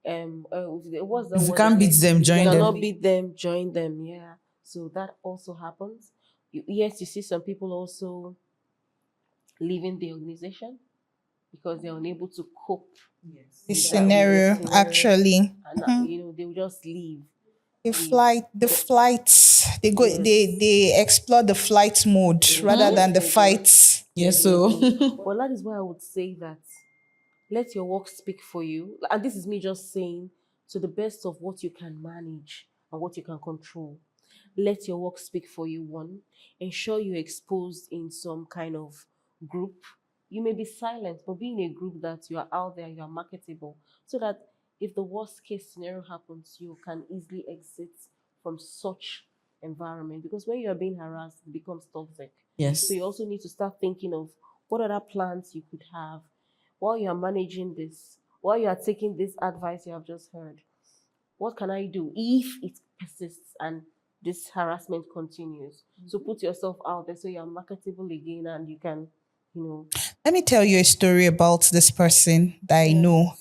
what's the If you word can't beat again? them, If you join cannot them. beat them, join them. Yeah. So that also happens. Yes, you see some people also leaving the organization because they're unable to cope This with that with scenario, the scenario, actually. and they will just leave. The flights, they go, Yes. they explore the flight mode rather than the They do. fights. Yes, so Well, that is why I would say that let your work speak for you. And this is me just saying to the best of what you can manage and what you can control. Let your work speak for you. One, ensure you're exposed in some kind of group. You may be silent, but be in a group that you are out there, you are marketable, so that if the worst case scenario happens, you can easily exit from such environment. Because when you are being harassed, it becomes toxic. yes. So you also need to start thinking of what other plans you could have while you are managing this, while you are taking this advice you have just heard. What can I do if it persists and this harassment continues? So put yourself out there so you're marketable again and you can, you know. Let me tell you a story about this person that I know.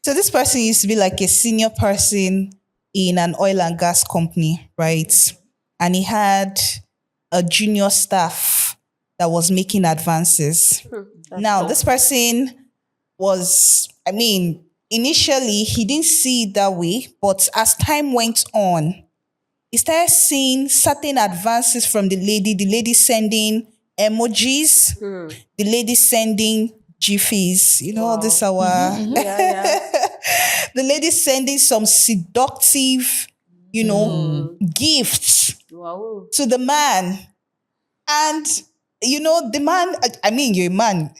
So this person used to be like a senior person in an oil and gas company, right? And he had a junior staff that was making advances. That's Now, tough. this person was, I mean, initially he didn't see it that way, but as time went on, he started seeing certain advances from the lady sending emojis, the lady sending jiffies, all this Wow. our Yeah. the lady sending some seductive, gifts Wow. to the man. And the man, I mean, you're a man.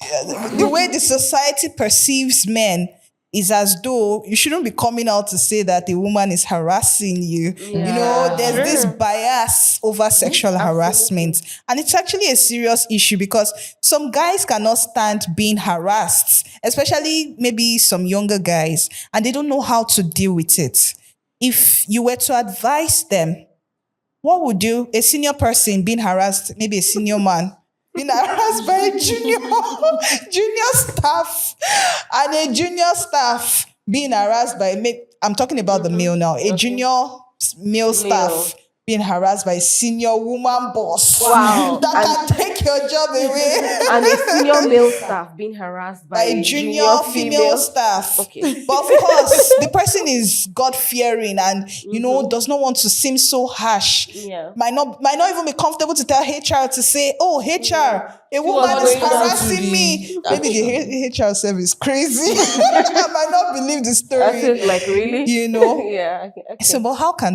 The way the society perceives men is as though you shouldn't be coming out to say that a woman is harassing you. Yeah. There's this Sure. bias over sexual harassment. And it's actually a serious issue because some guys cannot stand being harassed, especially maybe some younger guys, and they don't know how to deal with it. If you were to advise them, what would you, a senior person being harassed, maybe a senior man, being harassed by a junior staff, and a junior staff being harassed by I'm talking about the male now, a junior male staff being harassed by a senior woman boss. Wow. That can take your job away. And a senior male staff being harassed by A junior female staff. Okay. But of course, the person is God fearing and does not want to seem so harsh. Yeah. Might not even be comfortable to tell HR to say, "Oh, HR, a woman was is going down to harassing me." Maybe the HR service is crazy. I might not believe the I story. feel like, really? Yeah. Okay. So, but how can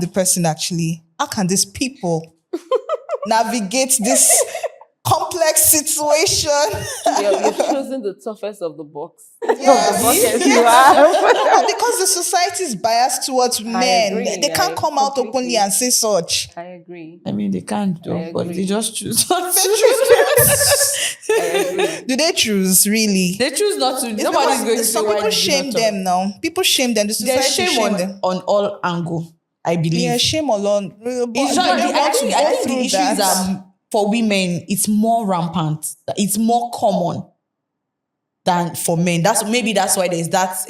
these people navigate this complex situation? You've chosen the toughest of the box. Yes. Of the buckets you have. Because the society is biased towards men. agree, They can't come out completely. openly and say such. I agree. I mean, they can't do, but agree. they just choose. Do they choose, really? They choose not to. It's Nobody's because going to say some why people they do shame not talk. them now. People shame them. The society There's shame shame them. on all angle, I believe. Yeah, shame alone. But It's I not, don't I want to think, go I think through the issue is that. for women, it's more rampant. It's more common than for men. That's why there's that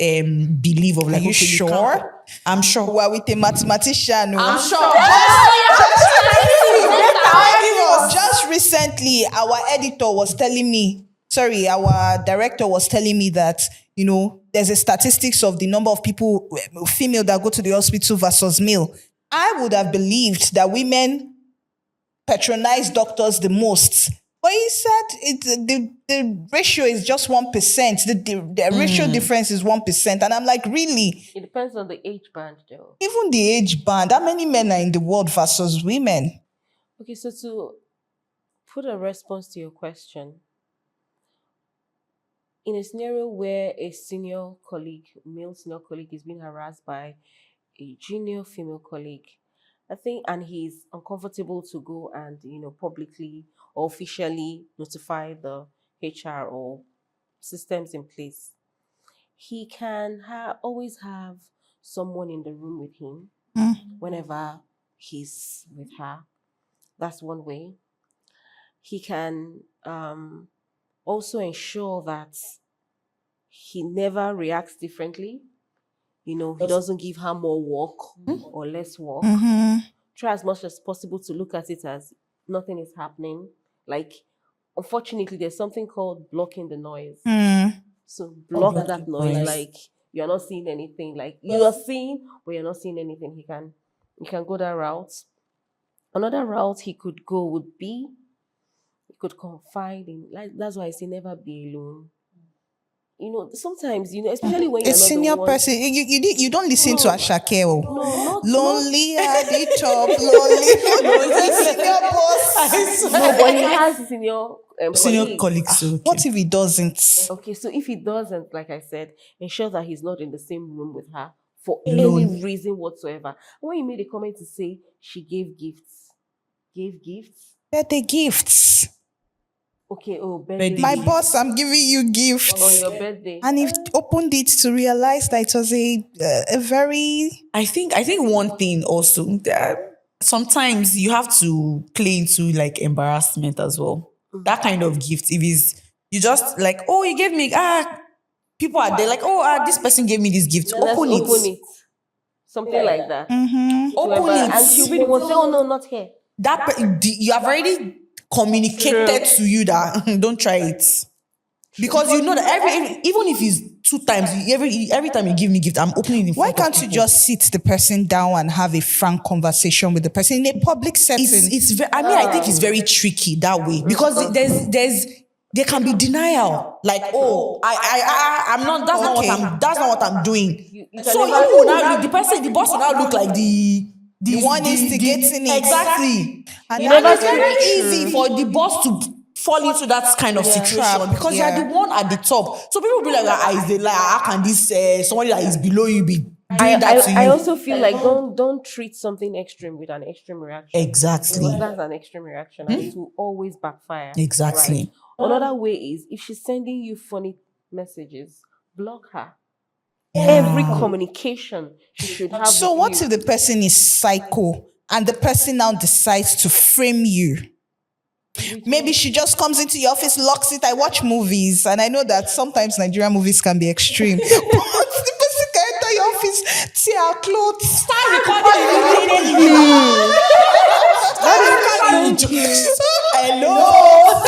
belief of like, Are you okay, sure? can't- I'm sure. We're with a mathematician. I'm sure. Just recently, our editor was telling me, our director was telling me that, there's a statistics of the number of people, female, that go to the hospital versus male. I would have believed that women patronize doctors the most. But he said the ratio is just 1%. The ratio difference is 1%. And I'm like, really? It depends on the age band, though. Even the age band, how many men are in the world versus women? Okay, so to put a response to your question, in a scenario where a male senior colleague is being harassed by a junior female colleague, I think, and he's uncomfortable to go and, publicly or officially notify the HR or systems in place, he can always have someone in the room with him whenever he's with her. That's one way. He can also ensure that he never reacts differently. He doesn't give her more work or less work. Try as much as possible to look at it as nothing is happening. Like, unfortunately, there's something called blocking the noise. So block that noise. Like, you're not seeing anything. Like, you are seeing, but you're not seeing anything. He can go that route. Another route he could go would be, he could confide in. Like, that's why I say never be alone. Sometimes, especially when you're A not senior the one, person, you don't listen to Ashake. not Lonely at the top, lonely. Senior boss. no, but he has senior colleagues. Okay. What if he doesn't? Okay, so if he doesn't, like I said, ensure that he's not in the same room with her for any reason whatsoever. When you made a comment to say she gave gifts, Birthday gifts. okay, birthday. My gift. boss, I'm giving you gifts. On your birthday. And he opened it to realize that it was a very... I think one thing also that sometimes you have to play into like embarrassment as well. That kind of gift, if it's you just like, oh, you gave me people are there like, oh, this person gave me this gift. Let's Open it. Something like that. Open And it. she'll be the one say, oh no, not here. You have already communicated to you that don't try it. Because you know that even if it's 2 times, every time you give me gift, I'm opening it. Why can't you just sit the person down and have a frank conversation with the person in a public setting? I think it's very tricky that way because there can be denial. Like, I'm not. That's not what I'm doing. So you will now the boss will now look like the one instigating it. Exactly. And it's very easy for the boss to fall into that kind of situation because you're the one at the top. So people will be like, how can this somebody that is below you be doing that to you? I also feel like don't treat something extreme with an extreme reaction. Exactly. Because that's an extreme reaction and it will always backfire. Exactly. Right? Another way is if she's sending you funny messages, block her. Every communication she should have. So with what you. if the person is psycho and the person now decides to frame you? Maybe she just comes into your office, locks it. I watch movies, and I know that sometimes Nigerian movies can be extreme. But the person can enter your office, tear our clothes, start recording immediately. Hello.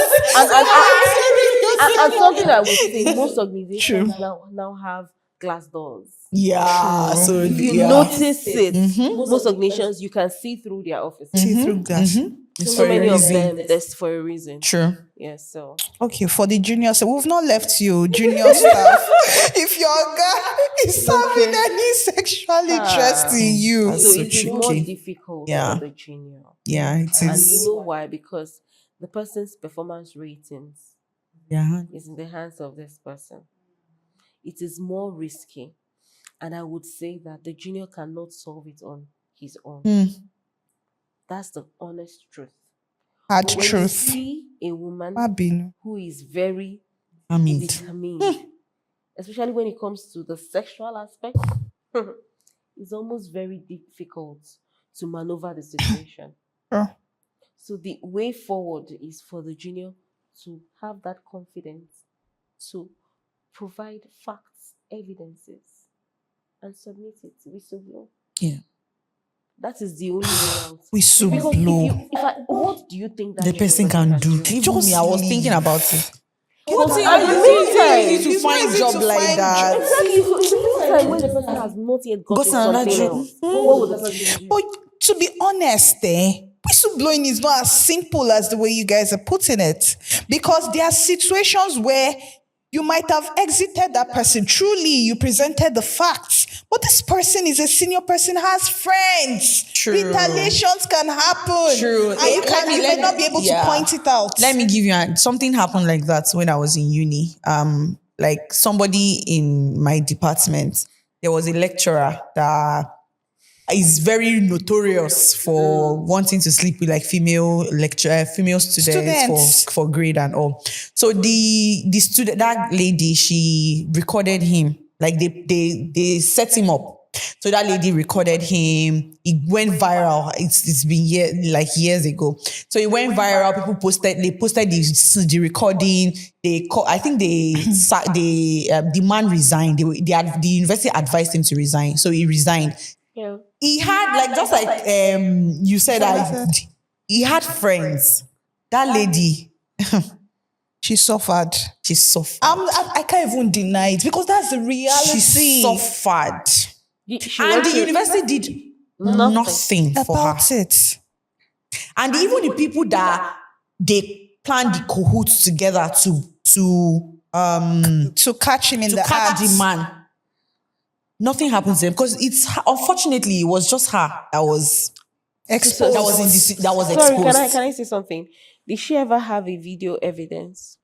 And something I would say, most organizations now have glass doors. Yeah. So If you notice it, most organizations you can see through their offices. See through glass. It's So for a many of reason. them, that's for a reason. True. Yes, so Okay, for the juniors, we've not left you, junior staff. If your guy is having any sexual interest in you, That's so so it is more tricky. difficult Yeah. for the junior. Yeah, it And is. you know why? Because the person's performance ratings Yeah. is in the hands of this person. It is more risky. And I would say that the junior cannot solve it on his own. That's the honest truth. hard When you truth. see a woman Mabino. who is very I mean, determined, especially when it comes to the sexual aspect, it's almost very difficult to maneuver the situation. Sure. So the way forward is for the junior to have that confidence to provide facts, evidences, and submit it to whistleblower. yeah. That is the only way out. We so Because blow. what do you think that The young person can do. do? Even me, I was leave. thinking about it. What But are it's you easy doing? to It's not find easy job to like find that. job. Exactly. So in the meantime, when the person has not yet gotten Gotten another something job. else, what would the person do? But to be honest, whistleblowing is not as simple as the way you guys are putting it. Because there are situations where you might have exited that person. Truly, you presented the facts. But this person is a senior person, has friends. True. Retaliations can happen. True. And you may not be able to point it out. Let me give you something happened like that when I was in uni. Like somebody in my department, there was a lecturer that is very notorious for wanting to sleep with like female students. For grade and all. So the student, that lady, she recorded him. Like they set him up. So that lady recorded him. It went viral. It's been years ago. So it went viral. People posted. They posted the recording. The man resigned. The university advised him to resign. So he resigned. Yeah. He had like just like you said that he had friends. That lady, She suffered. she suffered. I can't even deny it because that's the reality. She suffered. She And went the to- university did nothing for her. About it. And even the people that they planned the cahoots together to catch him in the catch act. the man, nothing happens to them because it's unfortunately it was just her that was Exposed. that was Sorry, exposed. can I say something? Did she ever have a video evidence?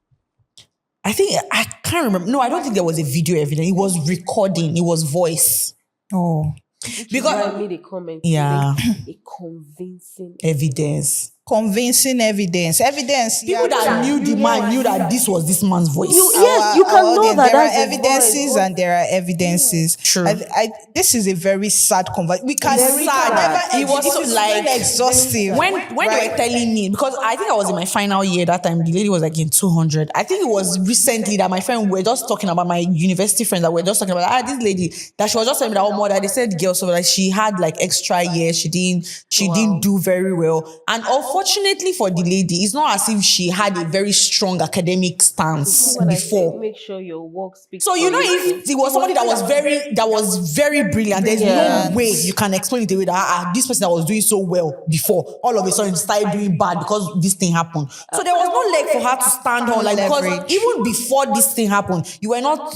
I can't remember. No, I don't think there was a video evidence. It was recording. It was voice. Oh. Because I made a comment. Yeah. A convincing Evidence. Convincing evidence. Evidence. People that knew the man knew that this was this man's voice. Yes, you can know that there are that's his evidences voice. and there are evidences. True. This is a very sad conversation. We can Very sad. It was so like exhaustive. when they were telling me, because I think I was in my final year that time, the lady was like in 200. I think it was recently that my friend were just talking about my university friends that were just talking about this lady that she was just telling me that oh mother, they said girl so like she had like extra years, she didn't do very well. And unfortunately for the lady, it's not as if she had a very strong academic stance When I say before. make sure your work speaks. So you know, if it was somebody that was very brilliant, there's no way you can explain it away that this person that was doing so well before, all of a sudden started doing bad because this thing happened. So there was no leg for her to stand on, like because even before this thing happened, you were not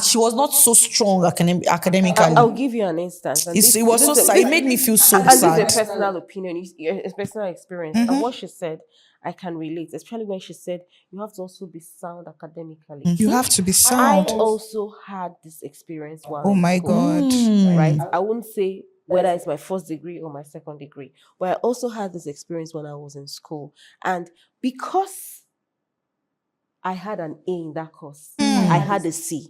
she was not so strong academically. I'll give you an instance. And It was so sad. It made me feel so and sad. this is a personal opinion, it's a personal experience. And what she said, I can relate, especially when she said you have to also be sound academically. You have to be I sound. also had this experience while Oh in my school, God. right? I wouldn't say whether it's my first degree or my second degree, but I also had this experience when I was in school. And because I had an A in that course, I had a C.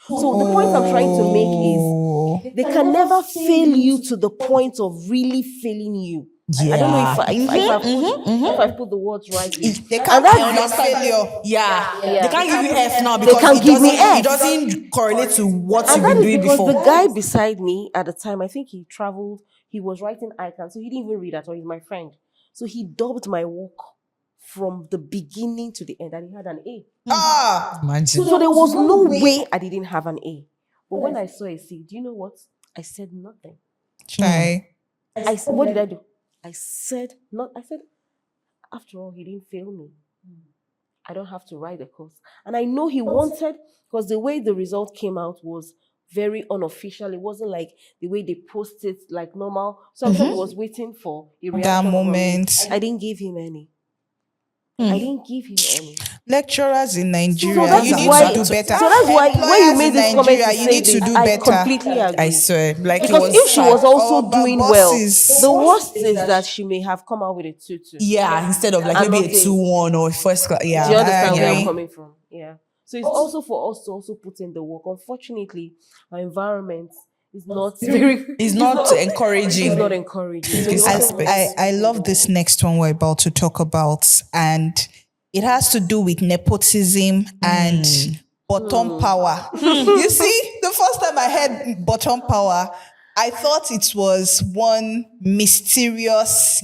So the point I'm trying to make is they can never fail you to the point of really failing you. I don't know if I put the words rightly. They can't that's count your failure. Yeah. Yeah. They can't give you F now They because can't give me it F. doesn't correlate to what And you've that been is doing because before. the guy beside me at the time, I think he traveled, he was writing icon, so he didn't even read at all. He's my friend. So he dubbed my work from the beginning to the end, and he had an A. Imagine. So there was no way I didn't have an A. But when I saw a C, do you know what? I said nothing. Shy. What did I do? I said not. I said, after all, he didn't fail me. I don't have to write the course. And I know he wanted, because the way the result came out was very unofficial. It wasn't like the way they posted like normal. So I'm sure he was waiting for a reaction That from me. moment. I didn't give him any. I didn't give him any. Lecturers in Nigeria, So that's you need why- to do better. So that's why when you Employers made in this comment, Nigeria, to you say need to this, do I better. completely agree. I swear. Like Because it was if she was sad. also Our doing bosses. well, the worst is that she may have come out with a 2-2. Yeah, instead of like And maybe not a a- 2-1 or first class. Yeah. Do you understand where agree. I'm coming from? Yeah. So it's also for us to also put in the work. Unfortunately, our environment is not very. It's not encouraging. It's not encouraging. So It's you I, also suspect. I love this next one we're about to talk about, and it has to do with nepotism and bottom power. You see, the first time I heard bottom power, I thought it was one mysterious,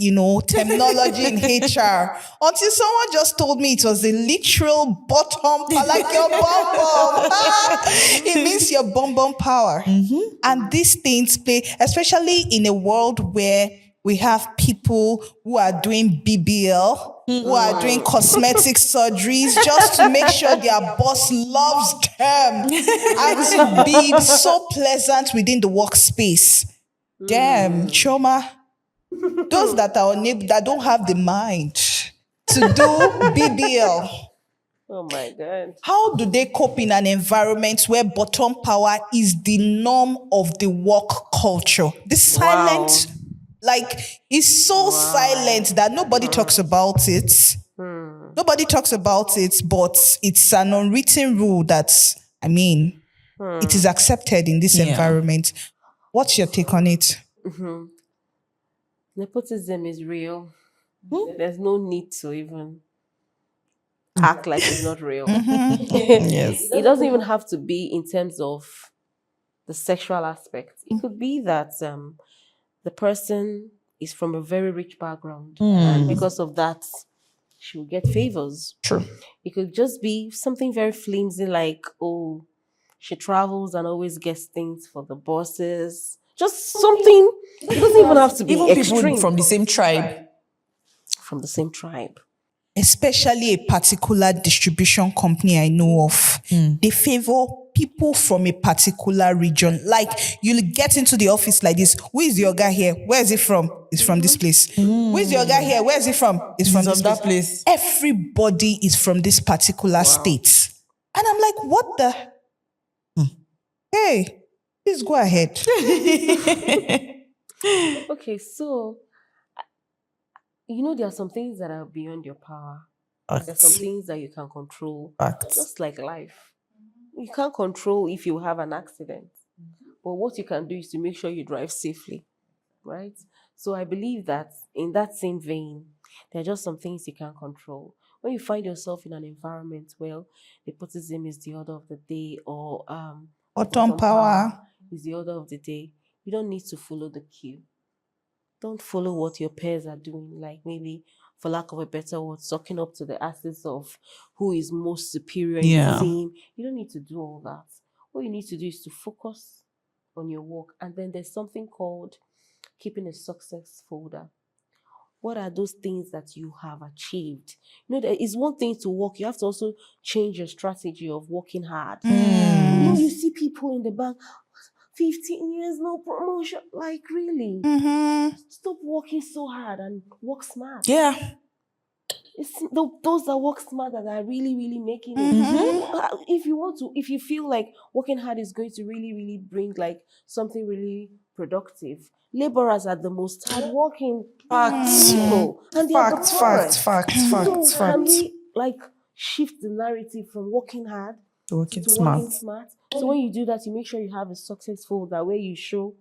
terminology in HR until someone just told me it was a literal bottom, like your bum bum. It means your bum bum power. And these things play, especially in a world where we have people who are doing BBL, who are doing cosmetic surgeries just to make sure their boss loves them and to be so pleasant within the workspace. Damn, Choma, those that are unable, that don't have the mind to do BBL, Oh my God. how do they cope in an environment where bottom power is the norm of the work culture? The silent, it's so silent that nobody talks about it. Nobody talks about it, but it's an unwritten rule that, it is accepted in this environment. What's your take on it? Nepotism is real. There's no need to even act like it's not real. Yes. It doesn't even have to be in terms of the sexual aspect. It could be that the person is from a very rich background, and because of that, she will get favors. True. It could just be something very flimsy, like, oh, she travels and always gets things for the bosses. Just something. It doesn't even have to be Even extreme. people from the same tribe. From the same tribe. Especially a particular distribution company I know of, they favor people from a particular region. Like, you'll get into the office like this. Who is your guy here? Where is he from? He's from this place. Who is your guy here? Where is he from? He's from this that place. place. Everybody is from this particular state. And I'm like, what the? Hey, please go ahead. Okay, so there are some things that are beyond your power. There's some things that you can control. Facts. Just like life. You can't control if you have an accident. But what you can do is to make sure you drive safely. Right? So I believe that in that same vein, there are just some things you can control. When you find yourself in an environment where nepotism is the order of the day, or Bottom power. is the order of the day, you don't need to follow the queue. Don't follow what your peers are doing, like maybe, for lack of a better word, sucking up to the asses of who is most superior in the team. You don't need to do all that. What you need to do is to focus on your work. And then there's something called keeping a success folder. What are those things that you have achieved? There is one thing to work. You have to also change your strategy of working hard. You see people in the bank, 15 years, no promotion. Like, really? Stop working so hard and work smart. Yeah. It's those that work smart that are really, really making it. If you feel like working hard is going to really, really bring like something really productive, laborers are the most hardworking people. And they are the poorest. So can we shift the narrative from working hard Working to smart. working smart? So when you do that, you make sure you have a success folder where you show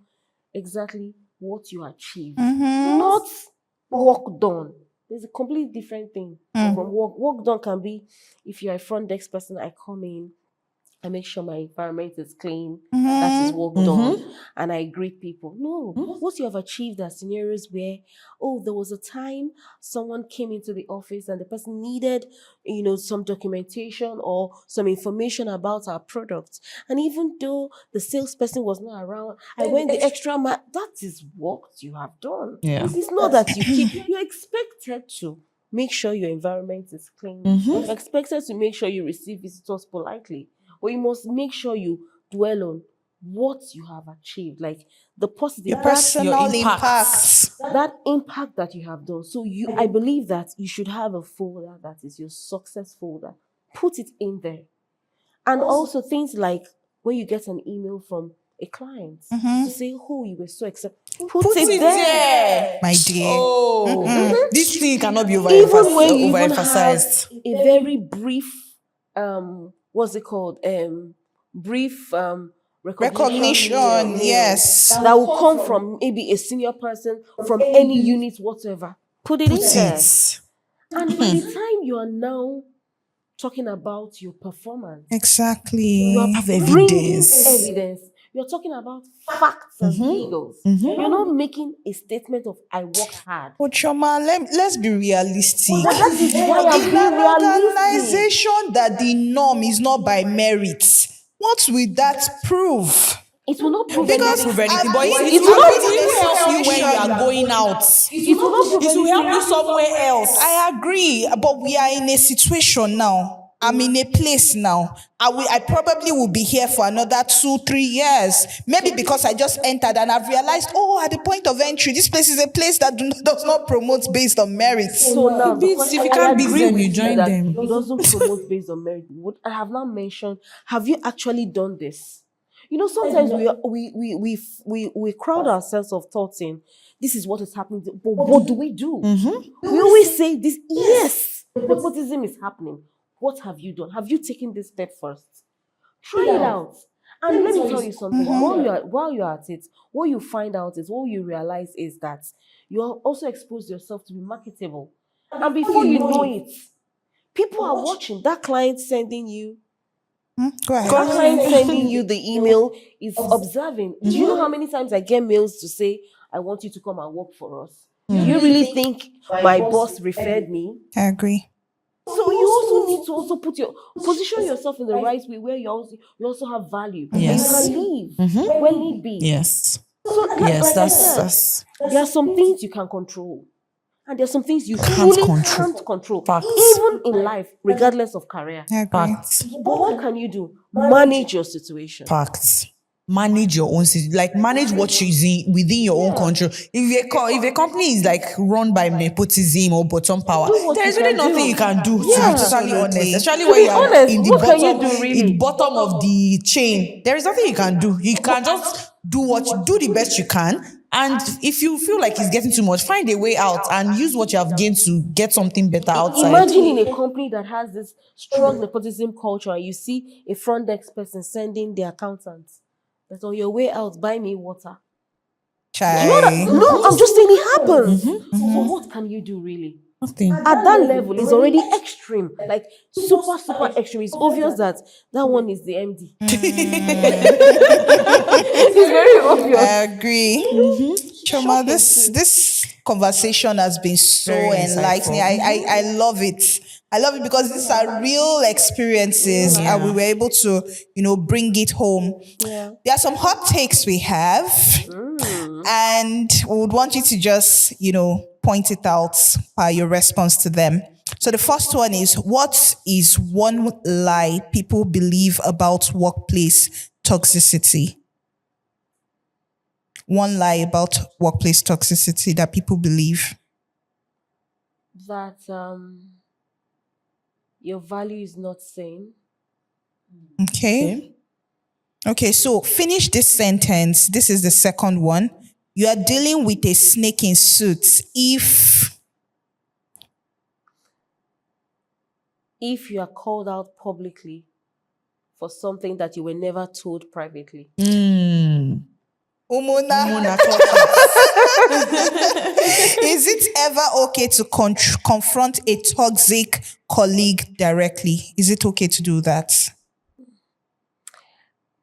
exactly what you achieved. Not work done. There's a completely different thing from work. Work done can be if you're a front desk person, I come in, I make sure my environment is clean. That is work done. And I greet people. No. What you have achieved are scenarios where, oh, there was a time someone came into the office and the person needed, some documentation or some information about our product. And even though the salesperson was not around, I went the extra mile. That is work you have done. Yeah. It's not that you're expected to make sure your environment is clean. You're expected to make sure you receive visitors politely. But you must make sure you dwell on what you have achieved, like the positive, Your personal impacts. that impact that you have done. So I believe that you should have a folder that is your success folder. Put it in there. And also things like when you get an email from a client to say, oh, you were so excited. Put it there. My dear. Oh, this thing cannot be Even when you even have overemphasized. a very brief, what's it called? Brief Recognition, mail yes. that will come from maybe a senior person from any unit whatsoever. Put it in there. And by the time you are now talking about your performance, Exactly. you are Have bringing evidence. evidence. You're talking about facts and figures. You're not making a statement of I worked hard. But Choma, let's be realistic. That is why I'm In being an realistic. organization that the norm is not by merit, what will that prove? It will not prove Because anything. I've But been- it I've will not been in a help you when you situation- are going out. It will not prove It will help you anything. somewhere else. I agree, but we are in a situation now. I'm in a place now. I probably will be here for another 2-3 years. Maybe because I just entered and I've realized, at the point of entry, this place is a place that does not promote based on merit. So now, the If question, you can't beat agree them, with you join that them. It doesn't promote based on merit. What I have now mentioned, have you actually done this? Sometimes we crowd ourselves of thoughts in this is what is happening, but what do we do? We always say this. Yes, nepotism is happening. What have you done? Have you taken this step first? Try it out. And let me tell you something. While you're at it, what you find out is what you realize is that you also expose yourself to be marketable. And before you know it, people are watching. That client sending you, Go ahead. that client sending you the email is observing. Do you know how many times I get mails to say, I want you to come and work for us? Do you really think my boss referred me? I agree. So you also need to also position yourself in the right way where you also have value. Yes. And you can leave when need be. Yes. So Yes, like I said, that's there are some things you can control. And there are some things you Can't truly control. can't control. Facts. Even in life, regardless of career. I agree. facts. But what can you do? Manage your situation. Facts. Manage your own like manage what is within your own control. If a company is like run by nepotism or bottom power, Do what there is you really can do. nothing you can do. To Yeah. be totally honest, Absolutely. especially To when be you are honest, in the what can bottom, you do, really? in bottom of the chain. There is nothing you can do. You can just do the best you can. And if you feel like it's getting too much, find a way out and use what you have gained to get something better outside. Imagine in a company that has this strong nepotism culture and you see a front desk person sending the accountant that on your way out, buy me water. Chai. No, I'm just saying it happens. So what can you do really? Nothing. At that level, it's already extreme, like super, super extreme. It's obvious that one is the MD. It's very obvious. I agree. Choma, this conversation has been so Very enlightening. insightful. I love it. I love it because these are real experiences and we were able to, bring it home. Yeah. There are some hot takes we have, and we would want you to just, point it out by your response to them. So the first one is, what is one lie people believe about workplace toxicity? One lie about workplace toxicity that people believe. That your value is not seen. Okay. Okay, so finish this sentence. This is the second one. You are dealing with a snake in suits If you are called out publicly for something that you were never told privately. Umuna. Mona clock it. Is it ever okay to confront a toxic colleague directly? Is it okay to do that?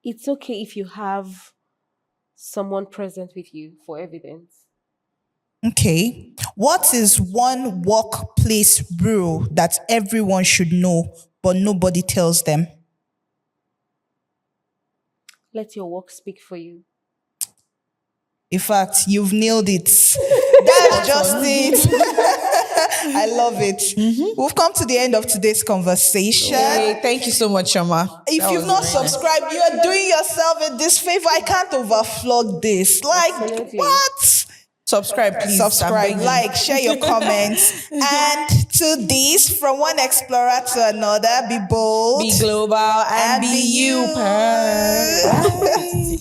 It's okay if you have someone present with you for evidence. Okay. What is one workplace rule that everyone should know, but nobody tells them? Let your work speak for you. In fact, you've nailed it. That's just it. I love it. We've come to the end of today's conversation. Hey, thank you so much, Shama. If That you've was not very nice. subscribed, you are doing yourself a disfavor. I can't overflog this. Like, Absolutely. what? Subscribe, please. Subscribe, I'm begging. like, share your comments. And to this, from one explorer to another, be bold. Be global and be you, Bye.